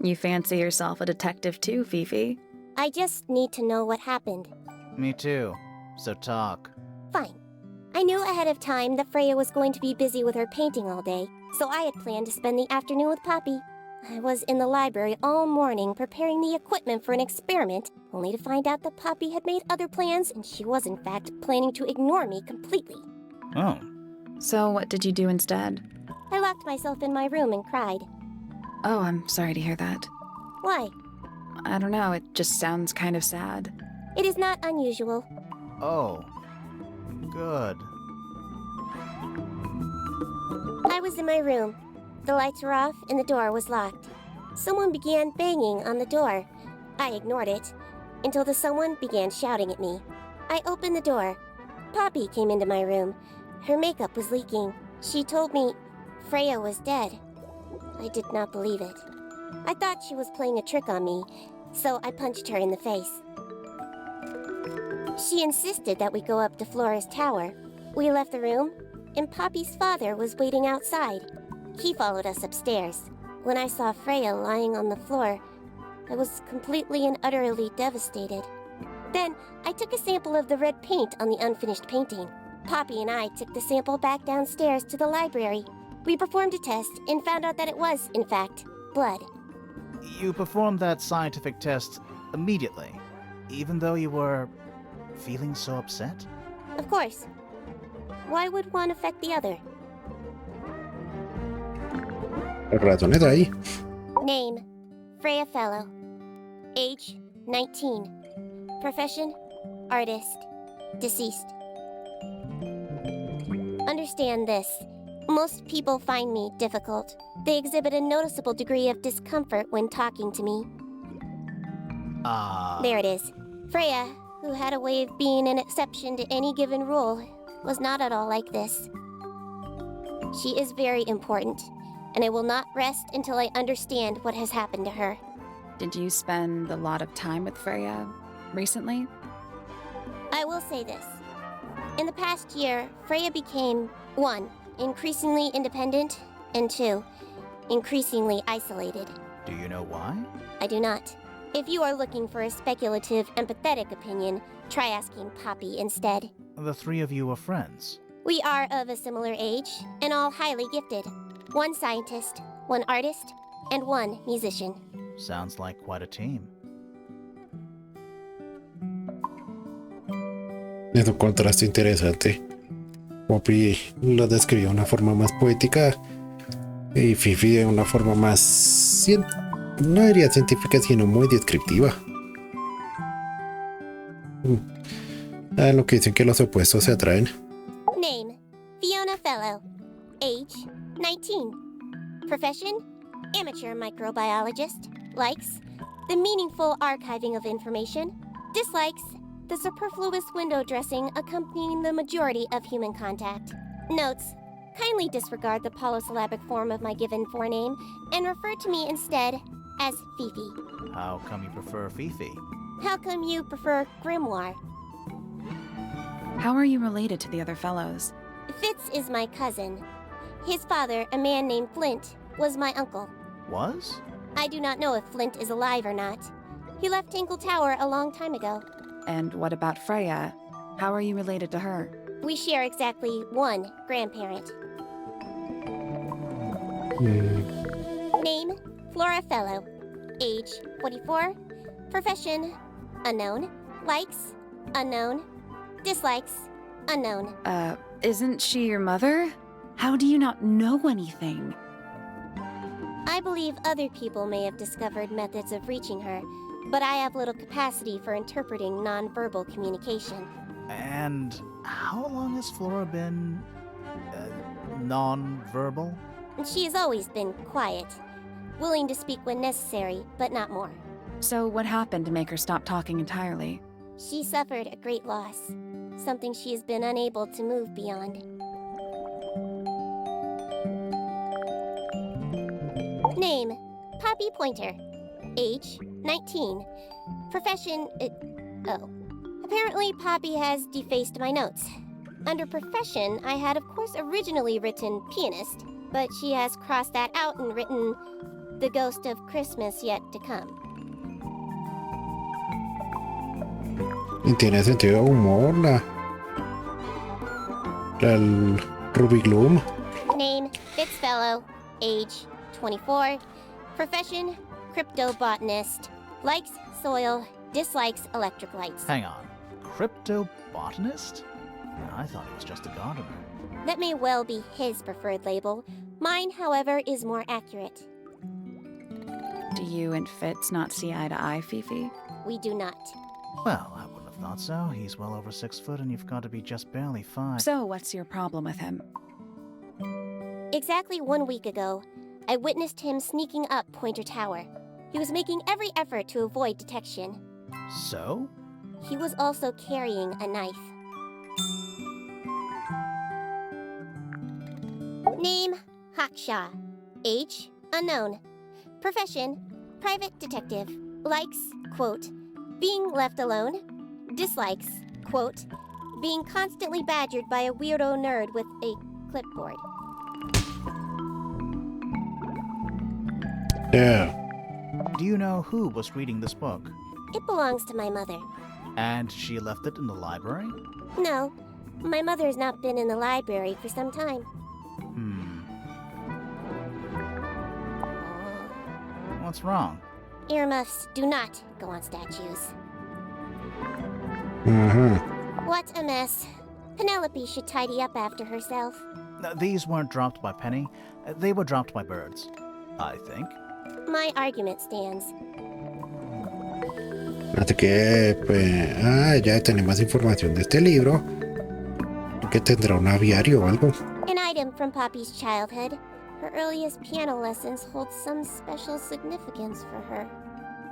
You fancy yourself a detective too, Fifi? I just need to know what happened. Me too. So talk. Fine. I knew ahead of time that Freya was going to be busy with her painting all day, so I had planned to spend the afternoon with Poppy. I was in the library all morning preparing the equipment for an experiment, only to find out that Poppy had made other plans and she was in fact planning to ignore me completely. Oh. So what did you do instead? I locked myself in my room and cried. Oh, I'm sorry to hear that. Why? I don't know, it just sounds kind of sad. It is not unusual. Oh. Good. I was in my room. The lights were off and the door was locked. Someone began banging on the door. I ignored it until the someone began shouting at me. I opened the door. Poppy came into my room. Her makeup was leaking. She told me Freya was dead. I did not believe it. I thought she was playing a trick on me, so I punched her in the face. She insisted that we go up to Flora's tower. We left the room, and Poppy's father was waiting outside. He followed us upstairs. When I saw Freya lying on the floor, I was completely and utterly devastated. Then, I took a sample of the red paint on the unfinished painting. Poppy and I took the sample back downstairs to the library. We performed a test and found out that it was, in fact, blood. You performed that scientific test immediately, even though you were feeling so upset? Of course. Why would one affect the other? Las razones ahí. Name, Freya Fellow. Age, 19. Profession, artist. Deceased. Understand this. Most people find me difficult. They exhibit a noticeable degree of discomfort when talking to me. There it is. Freya, who had a way of being an exception to any given rule, was not at all like this. She is very important, and I will not rest until I understand what has happened to her. Did you spend a lot of time with Freya recently? I will say this. In the past year, Freya became 1. Increasingly independent, and 2. Increasingly isolated. Do you know why? I do not. If you are looking for a speculative, empathetic opinion, try asking Poppy instead. The three of you are friends. We are of a similar age, and all highly gifted. 1 scientist, 1 artist, and 1 musician. Sounds like quite a team. Es un contraste interesante. Poppy lo describió de una forma más poética y Fifi de una forma más, no diría científica, sino muy descriptiva. Lo que dicen que los opuestos se atraen. Name, Fiona Fellow. Age, 19. Profession, amateur microbiologist. Likes, the meaningful archiving of information. Dislikes, the superfluous window dressing accompanying the majority of human contact. Notes, kindly disregard the polysyllabic form of my given forename and refer to me instead as Fifi. How come you prefer Fifi? How come you prefer Grimoire? How are you related to the other fellows? Fitz is my cousin. His father, a man named Flint, was my uncle. Was? I do not know if Flint is alive or not. He left Tangle Tower a long time ago. And what about Freya? How are you related to her? We share exactly 1 grandparent. Name, Flora Fellow. Age, 44. Profession, unknown. Likes, unknown. Dislikes, unknown. Isn't she your mother? How do you not know anything? I believe other people may have discovered methods of reaching her, but I have little capacity for interpreting nonverbal communication. And how long has Flora been non-verbal? She has always been quiet, willing to speak when necessary, but not more. So what happened to make her stop talking entirely? She suffered a great loss, something she has been unable to move beyond. Name, Poppy Pointer. Age, 19. Profession, Apparently Poppy has defaced my notes. Under profession, I had of course originally written pianist, but she has crossed that out and written the ghost of Christmas yet to come. Y tiene sentido de humor el Ruby Gloom. Name, Fitzfellow. Age, 24. Profession, cryptobotanist. Likes soil, dislikes electric lights. Hang on. Cryptobotanist? I thought he was just a gardener. That may well be his preferred label. Mine, however, is more accurate. Do you and Fitz not see eye to eye, Fifi? We do not. Well, I wouldn't have thought so. He's well over 6 foot and you've got to be just barely 5. So what's your problem with him? Exactly 1 week ago, I witnessed him sneaking up Pointer Tower. He was making every effort to avoid detection. So? He was also carrying a knife. Name, Hawkshaw. Age, unknown. Profession, private detective. Likes, quote, being left alone. Dislikes, quote, being constantly badgered by a weirdo nerd with a clipboard. Yeah. Do you know who was reading this book? It belongs to my mother. And she left it in the library? No, my mother has not been in the library for some time. What's wrong? Earmuffs do not go on statues. What a mess. Penelope should tidy up after herself. These weren't dropped by Penny. They were dropped by birds, I think. My argument stands. Así que, pues, ya tenemos información de este libro. Que tendrá un aviario o algo. An item from Poppy's childhood. Her earliest piano lessons hold some special significance for her.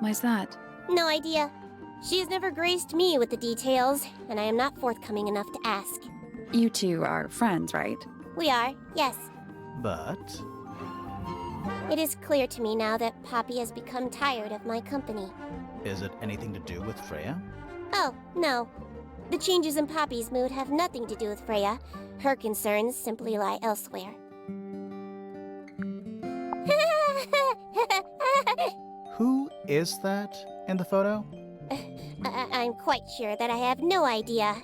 Why's that? No idea. She has never graced me with the details, and I am not forthcoming enough to ask. You two are friends, right? We are, yes. But It is clear to me now that Poppy has become tired of my company. Is it anything to do with Freya? Oh, no. The changes in Poppy's mood have nothing to do with Freya. Her concerns simply lie elsewhere. Who is that in the photo? I'm quite sure that I have no idea.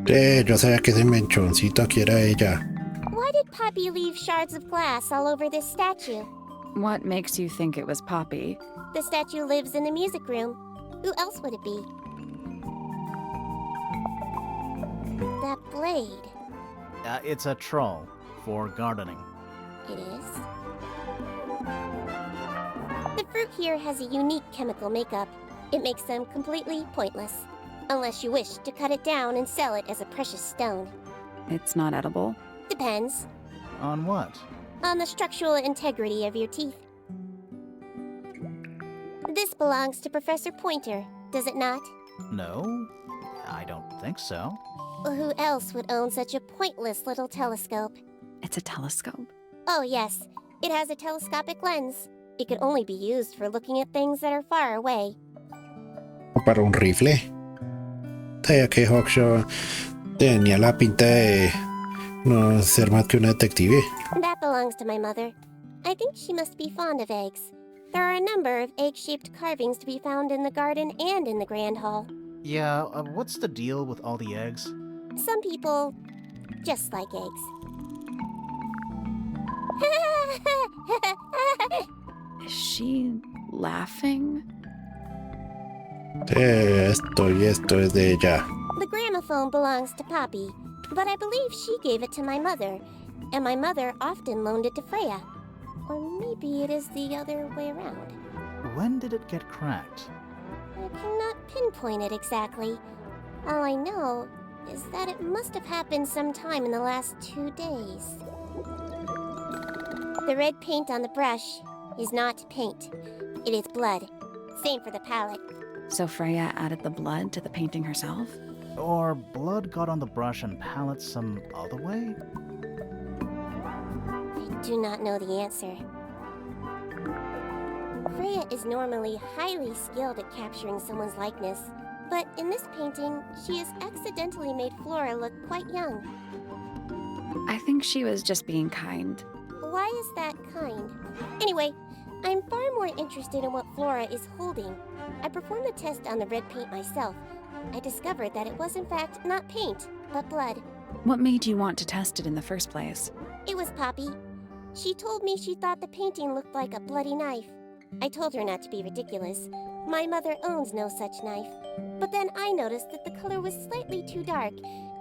Yo sabía que ese menchoncito aquí era ella. Why did Poppy leave shards of glass all over this statue? What makes you think it was Poppy? The statue lives in the music room. Who else would it be? That blade. It's a troll for gardening. It is. The fruit here has a unique chemical makeup. It makes them completely pointless. Unless you wish to cut it down and sell it as a precious stone. It's not edible. Depends. On what? On the structural integrity of your teeth. This belongs to Professor Pointer, does it not? No, I don't think so. Who else would own such a pointless little telescope? It's a telescope. Oh yes, it has a telescopic lens. It could only be used for looking at things that are far away. Para un rifle. Sabía que Hawkshaw tenía la pinta de no ser más que una detective. That belongs to my mother. I think she must be fond of eggs. There are a number of egg-shaped carvings to be found in the garden and in the Grand Hall. Yeah, what's the deal with all the eggs? Some people just like eggs. Is she laughing? Esto y esto es de ella. The gramophone belongs to Poppy, but I believe she gave it to my mother, and my mother often loaned it to Freya. Or maybe it is the other way around. When did it get cracked? I cannot pinpoint it exactly. All I know is that it must have happened sometime in the last 2 days. The red paint on the brush is not paint. It is blood. Same for the palette. So Freya added the blood to the painting herself? Or blood got on the brush and palette some other way? I do not know the answer. Freya is normally highly skilled at capturing someone's likeness, but in this painting, she has accidentally made Flora look quite young. I think she was just being kind. Why is that kind? Anyway, I'm far more interested in what Flora is holding. I performed the test on the red paint myself. I discovered that it was in fact not paint, but blood. What made you want to test it in the first place? It was Poppy. She told me she thought the painting looked like a bloody knife. I told her not to be ridiculous. My mother owns no such knife. But then I noticed that the color was slightly too dark,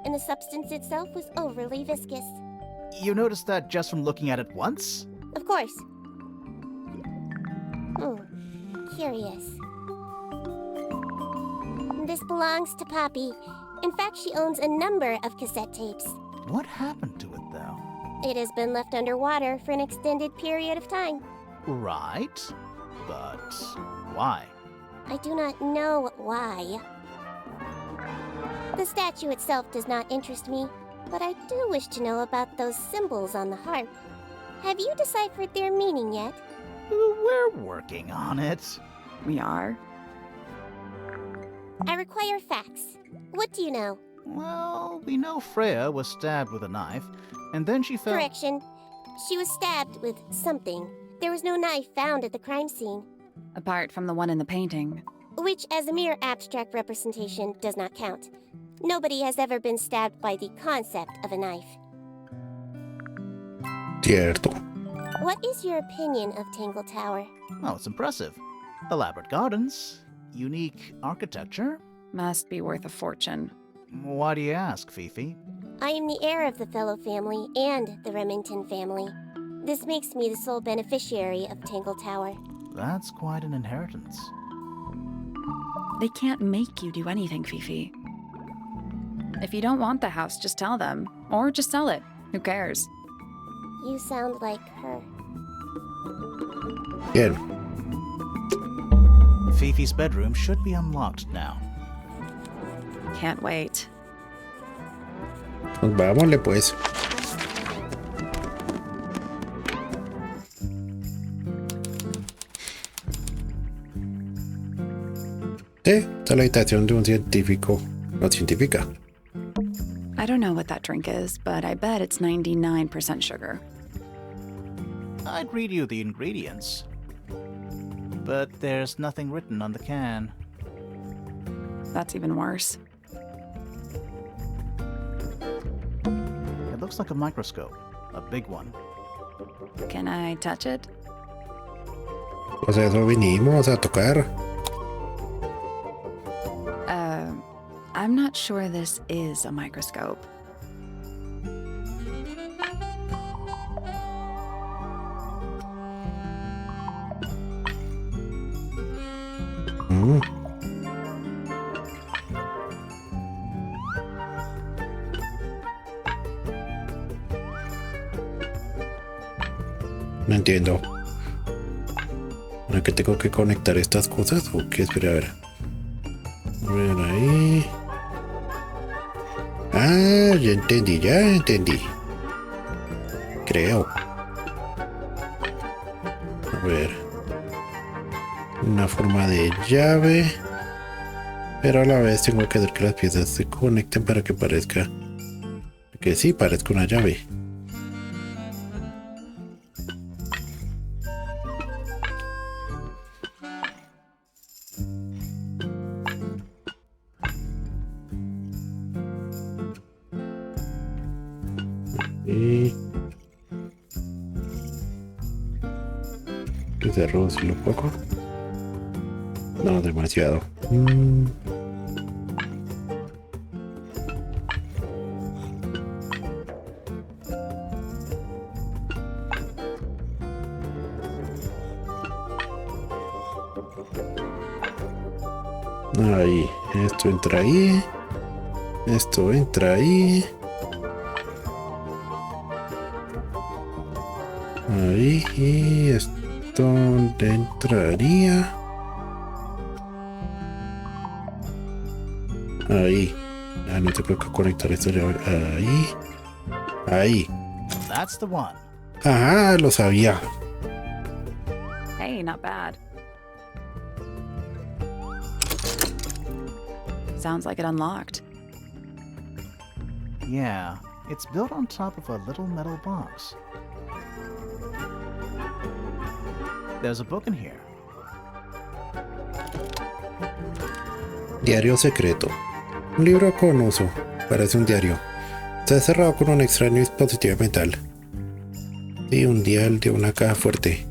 and the substance itself was overly viscous. You noticed that just from looking at it once? Of course. Curious. This belongs to Poppy. In fact, she owns a number of cassette tapes. What happened to it, though? It has been left underwater for an extended period of time. Right. But why? I do not know why. The statue itself does not interest me, but I do wish to know about those symbols on the harp. Have you deciphered their meaning yet? We're working on it. We are? I require facts. What do you know? Well, we know Freya was stabbed with a knife, and then she fell— Correction. She was stabbed with something. There was no knife found at the crime scene. Apart from the one in the painting. Which, as a mere abstract representation, does not count. Nobody has ever been stabbed by the concept of a knife. Cierto. What is your opinion of Tangle Tower? Oh, it's impressive. Elaborate gardens, unique architecture. Must be worth a fortune. Why do you ask, Fifi? I am the heir of the Fellow family and the Remington family. This makes me the sole beneficiary of Tangle Tower. That's quite an inheritance. They can't make you do anything, Fifi. If you don't want the house, just tell them. Or just sell it. Who cares? You sound like her. Bien. Fifi's bedroom should be unlocked now. Can't wait. Pues vámonos pues. Sí, esta es la habitación de un científico o científica. I don't know what that drink is, but I bet it's 99% sugar. I'd read you the ingredients. But there's nothing written on the can. That's even worse. It looks like a microscope. A big one. Can I touch it? Pues eso vinimos a tocar. I'm not sure this is a microscope. Mm. No entiendo. ¿Para qué tengo que conectar estas cosas o qué? Espera, a ver. A ver ahí. Ah, ya entendí. Creo. A ver. Una forma de llave. Pero a la vez tengo que hacer que las piezas se conecten para que parezca. Que sí, parezca una llave. Y que se reducirlo un poco. No, demasiado. Ahí, esto entra ahí. Esto entra ahí. Ahí, y esto ¿dónde entraría? Ahí. Ah, no tengo que conectar esto ya. Ahí. Ahí. That's the one. Ajá, lo sabía. Hey, not bad. Sounds like it unlocked. Yeah, it's built on top of a little metal box. There's a book in here. Diario secreto. Un libro con uso. Parece un diario. Está cerrado con un extraño dispositivo mental. Y un dial de una caja fuerte.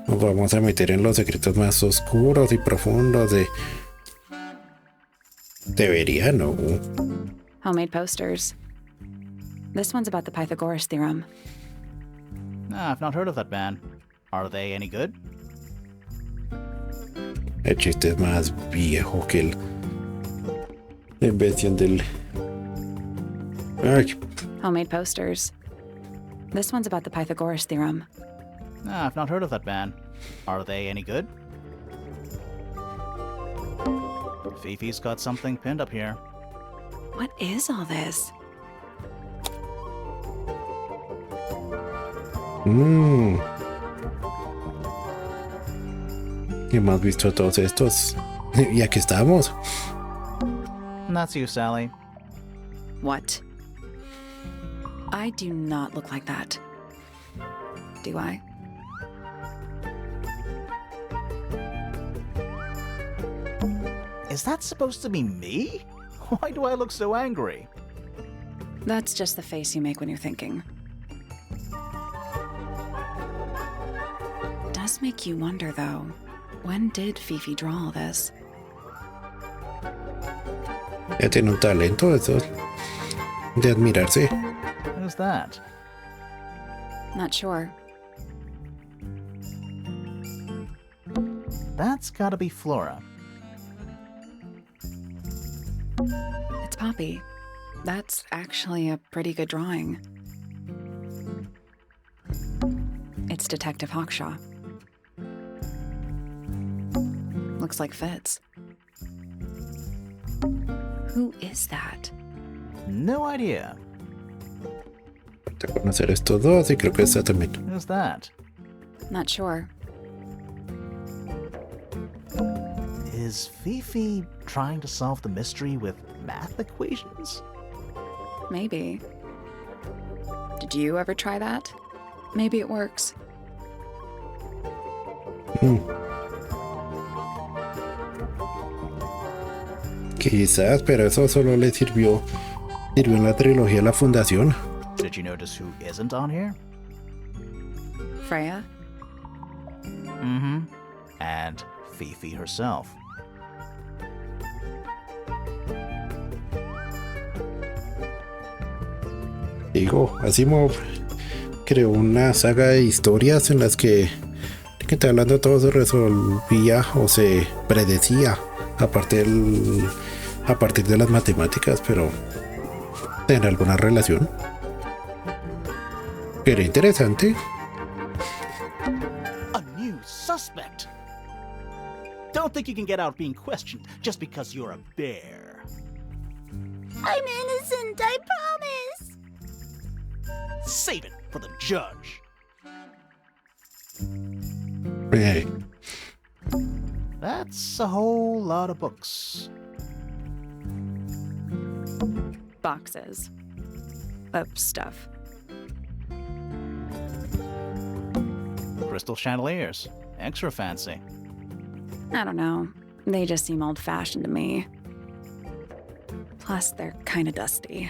Nos vamos a meter en los secretos más oscuros y profundos de... Debería, ¿no? Homemade posters. This one's about the Pythagoras theorem. I've not heard of that band. Are they any good? El chiste es más viejo que la invención del... Ay, Homemade posters. This one's about the Pythagoras theorem. I've not heard of that band. Are they any good? Fifi's got something pinned up here. What is all this? Hemos visto todos estos. Y aquí estamos. And that's you, Sally. What? I do not look like that. Do I? Is that supposed to be me? Why do I look so angry? That's just the face you make when you're thinking. It does make you wonder, though. When did Fifi draw all this? Ya tiene un talento eso de admirarse. Who's that? Not sure. That's gotta be Flora. It's Poppy. That's actually a pretty good drawing. It's Detective Hawkshaw. Looks like Fitz. Who is that? No idea. De conocer estos dos y creo que esta también. Who's that? Not sure. Is Fifi trying to solve the mystery with math equations? Maybe. Did you ever try that? Maybe it works. Quizás, pero eso solo le sirvió en la trilogía La Fundación. Did you notice who isn't on here? Freya? Mm-hmm. And Fifi herself. Digo, Asimov creó una saga de historias en las que está hablando todo se resolvía o se predecía a partir de las matemáticas, pero ¿tiene alguna relación? Era interesante. A new suspect! Don't think you can get out being questioned just because you're a bear. I'm innocent, I promise! Save it for the judge. Eh, That's a whole lot of books. Boxes. Of stuff. Crystal chandeliers. Extra fancy. I don't know. They just seem old-fashioned to me. Plus, they're kinda dusty.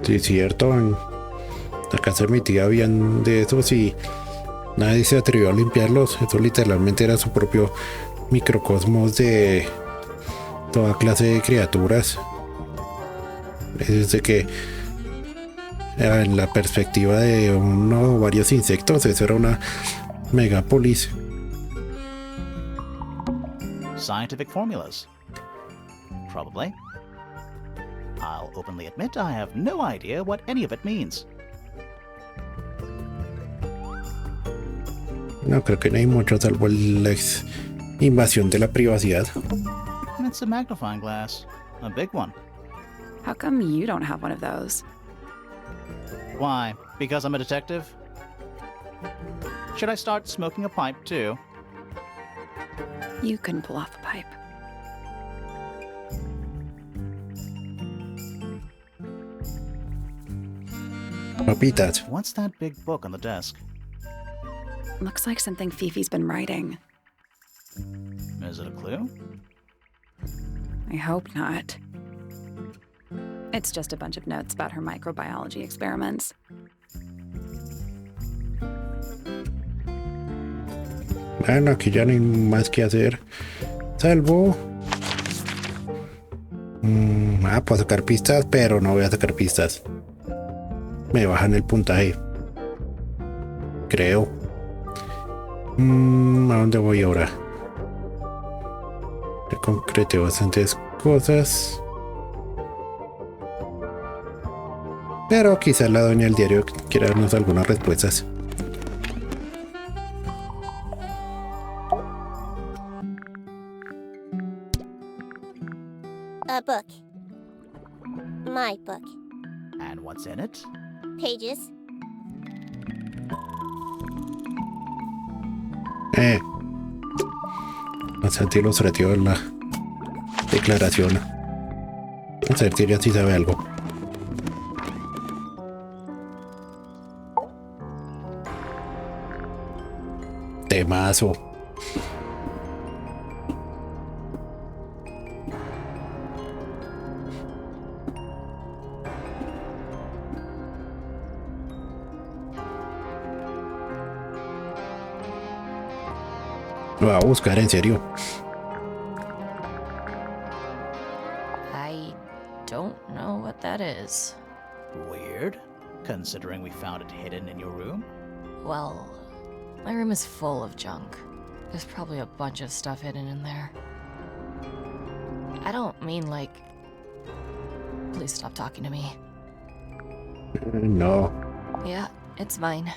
sí, es cierto. En la casa de mi tía habían de esos y nadie se atrevió a limpiarlos. Eso literalmente era su propio microcosmos de toda clase de criaturas. Es de que en la perspectiva de uno o varios insectos, eso era una megápolis. Scientific formulas. Probably. I'll openly admit I have no idea what any of it means. No creo que no hay mucho salvo la invasión de la privacidad. It's a magnifying glass. A big one. How come you don't have one of those? Why? Because I'm a detective? Should I start smoking a pipe too? You couldn't pull off a pipe. Papitas. What's that big book on the desk? Looks like something Fifi's been writing. Is it a clue? I hope not. It's just a bunch of notes about her microbiology experiments. Bueno, aquí ya no hay más que hacer. Salvo. Puedo sacar pistas, pero no voy a sacar pistas. Me bajan el puntaje. Creo. ¿A dónde voy ahora? Ya concreté bastantes cosas. Pero quizás la doña del diario quiera darnos algunas respuestas. A book. My book. And what's in it? Pages. Bastante ilustrativo en la declaración. Vamos a ver si ella sí sabe algo. Temazo. Lo va a buscar en serio. I don't know what that is. Weird, considering we found it hidden in your room. Well, my room is full of junk. There's probably a bunch of stuff hidden in there. I don't mean like... Please stop talking to me. No. Yeah, it's mine.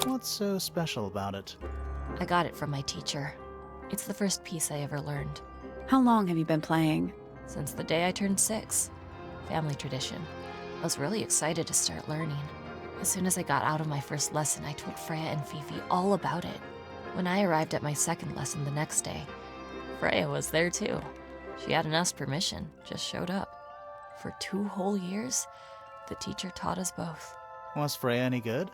What's so special about it? I got it from my teacher. It's the first piece I ever learned. How long have you been playing? Since the day I turned 6. Family tradition. I was really excited to start learning. As soon as I got out of my first lesson, I told Freya and Fifi all about it. When I arrived at my second lesson the next day, Freya was there too. She hadn't asked permission, just showed up. For 2 whole years, the teacher taught us both. Was Freya any good?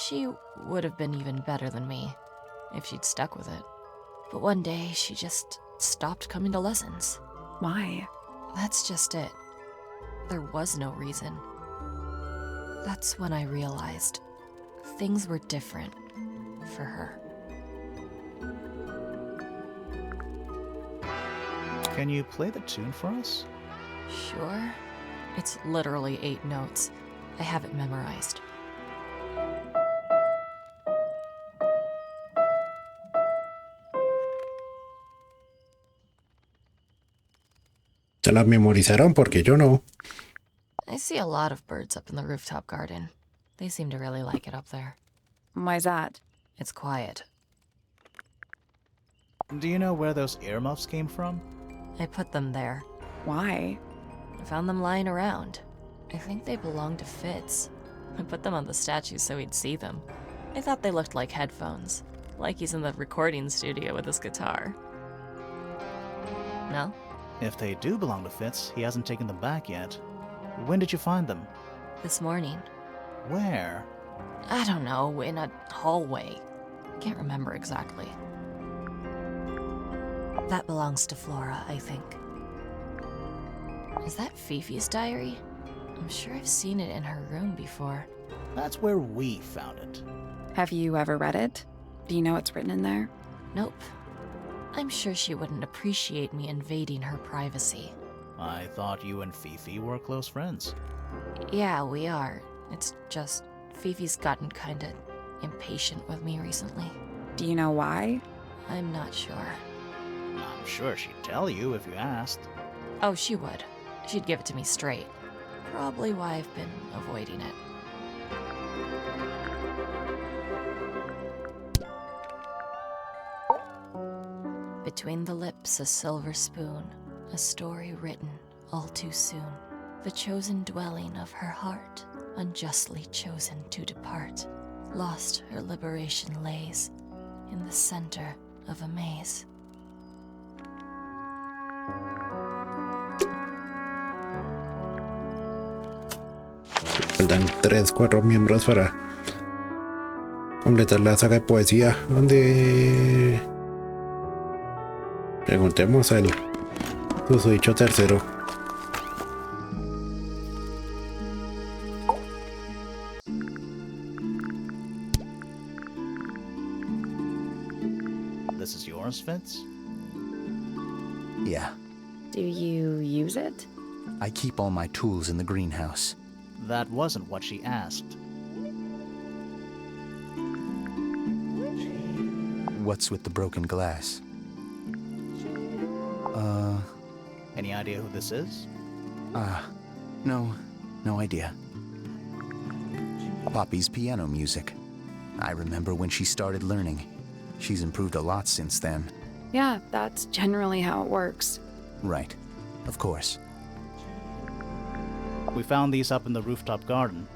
She would have been even better than me, if she'd stuck with it. But one day, she just stopped coming to lessons. Why? That's just it. There was no reason. That's when I realized things were different for her. Can you play the tune for us? Sure. It's literally 8 notes. I have it memorized. Se la memorizaron porque yo no. I see a lot of birds up in the rooftop garden. They seem to really like it up there. Why's that? It's quiet. Do you know where those earmuffs came from? I put them there. Why? I found them lying around. I think they belonged to Fitz. I put them on the statue so he'd see them. I thought they looked like headphones, like he's in the recording studio with his guitar. No? If they do belong to Fitz, he hasn't taken them back yet. When did you find them? This morning. Where? I don't know, in a hallway. Can't remember exactly. That belongs to Flora, I think. Is that Fifi's diary? I'm sure I've seen it in her room before. That's where we found it. Have you ever read it? Do you know what's written in there? Nope. I'm sure she wouldn't appreciate me invading her privacy. I thought you and Fifi were close friends. Yeah, we are. It's just Fifi's gotten kinda impatient with me recently. Do you know why? I'm not sure. I'm sure she'd tell you if you asked. Oh, she would. She'd give it to me straight. Probably why I've been avoiding it. Between the lips a silver spoon, a story written all too soon. The chosen dwelling of her heart, unjustly chosen to depart. Lost her liberation lays in the center of a maze. Faltan 3-4 miembros para completar la saga de poesía, donde preguntemos al susodicho tercero. This is yours, Fitz? Yeah, Do you use it? I keep all my tools in the greenhouse. That wasn't what she asked. What's with the broken glass? Any idea who this is? No idea. Poppy's piano music. I remember when she started learning. She's improved a lot since then. Yeah, that's generally how it works. Right, of course. We found these up in the rooftop garden.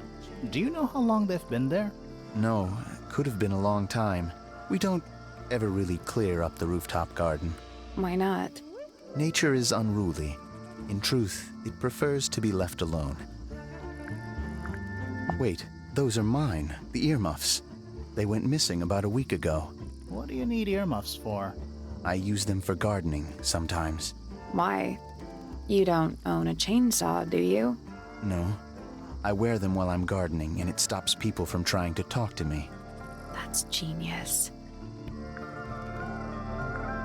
Do you know how long they've been there? No, could have been a long time. We don't ever really clear up the rooftop garden. Why not? Nature is unruly. In truth, it prefers to be left alone. Wait, those are mine, the earmuffs. They went missing about a week ago. What do you need earmuffs for? I use them for gardening sometimes. Why? You don't own a chainsaw, do you? No. I wear them while I'm gardening, and it stops people from trying to talk to me. That's genius.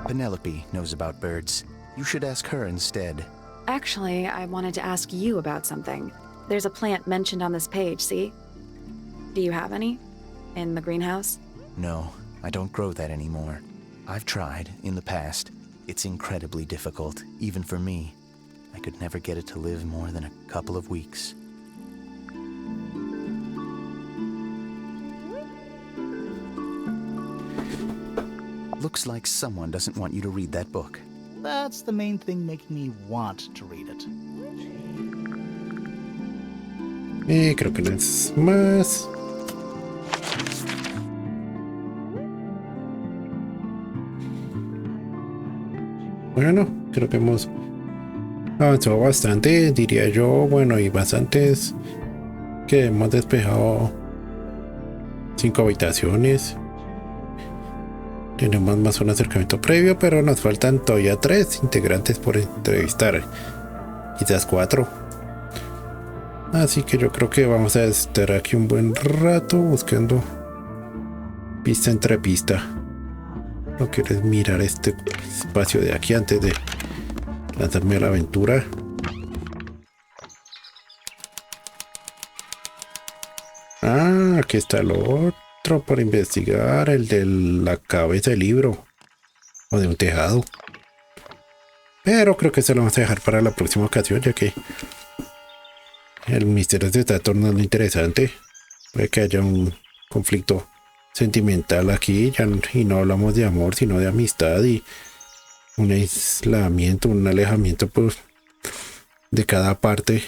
Penelope knows about birds. You should ask her instead. Actually, I wanted to ask you about something. There's a plant mentioned on this page, see? Do you have any? In the greenhouse? No, I don't grow that anymore. I've tried, in the past. It's incredibly difficult, even for me. I could never get it to live more than a couple of weeks. Looks like someone doesn't want you to read that book. That's the main thing making me want to read it. Creo que no es más. Bueno, creo que hemos avanzado bastante, diría yo. Bueno, y bastantes que hemos despejado 5 habitaciones. Tenemos más un acercamiento previo, pero nos faltan todavía 3 integrantes por entrevistar. Quizás 4. Así que yo creo que vamos a estar aquí un buen rato buscando pista entre pista. No quieres mirar este espacio de aquí antes de lanzarme a la aventura. Ah, aquí está el otro por investigar, el de la cabeza del libro o de un tejado. Pero creo que se lo vamos a dejar para la próxima ocasión, ya que el misterio se está tornando interesante. Puede que haya un conflicto sentimental aquí, ya, y no hablamos de amor, sino de amistad y un aislamiento, un alejamiento pues, de cada parte.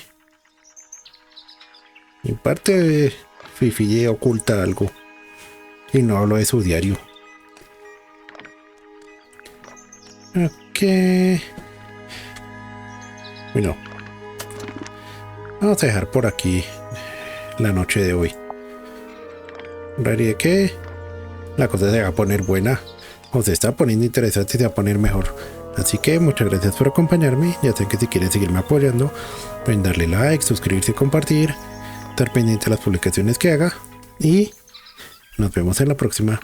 Y parte de Fifi oculta algo y no hablo de su diario. Ok. Bueno, vamos a dejar por aquí la noche de hoy. Vería que la cosa se va a poner buena, o se está poniendo interesante y se va a poner mejor. Así que muchas gracias por acompañarme. Ya saben que si quieren seguirme apoyando, pueden darle like, suscribirse y compartir, estar pendiente de las publicaciones que haga, y nos vemos en la próxima.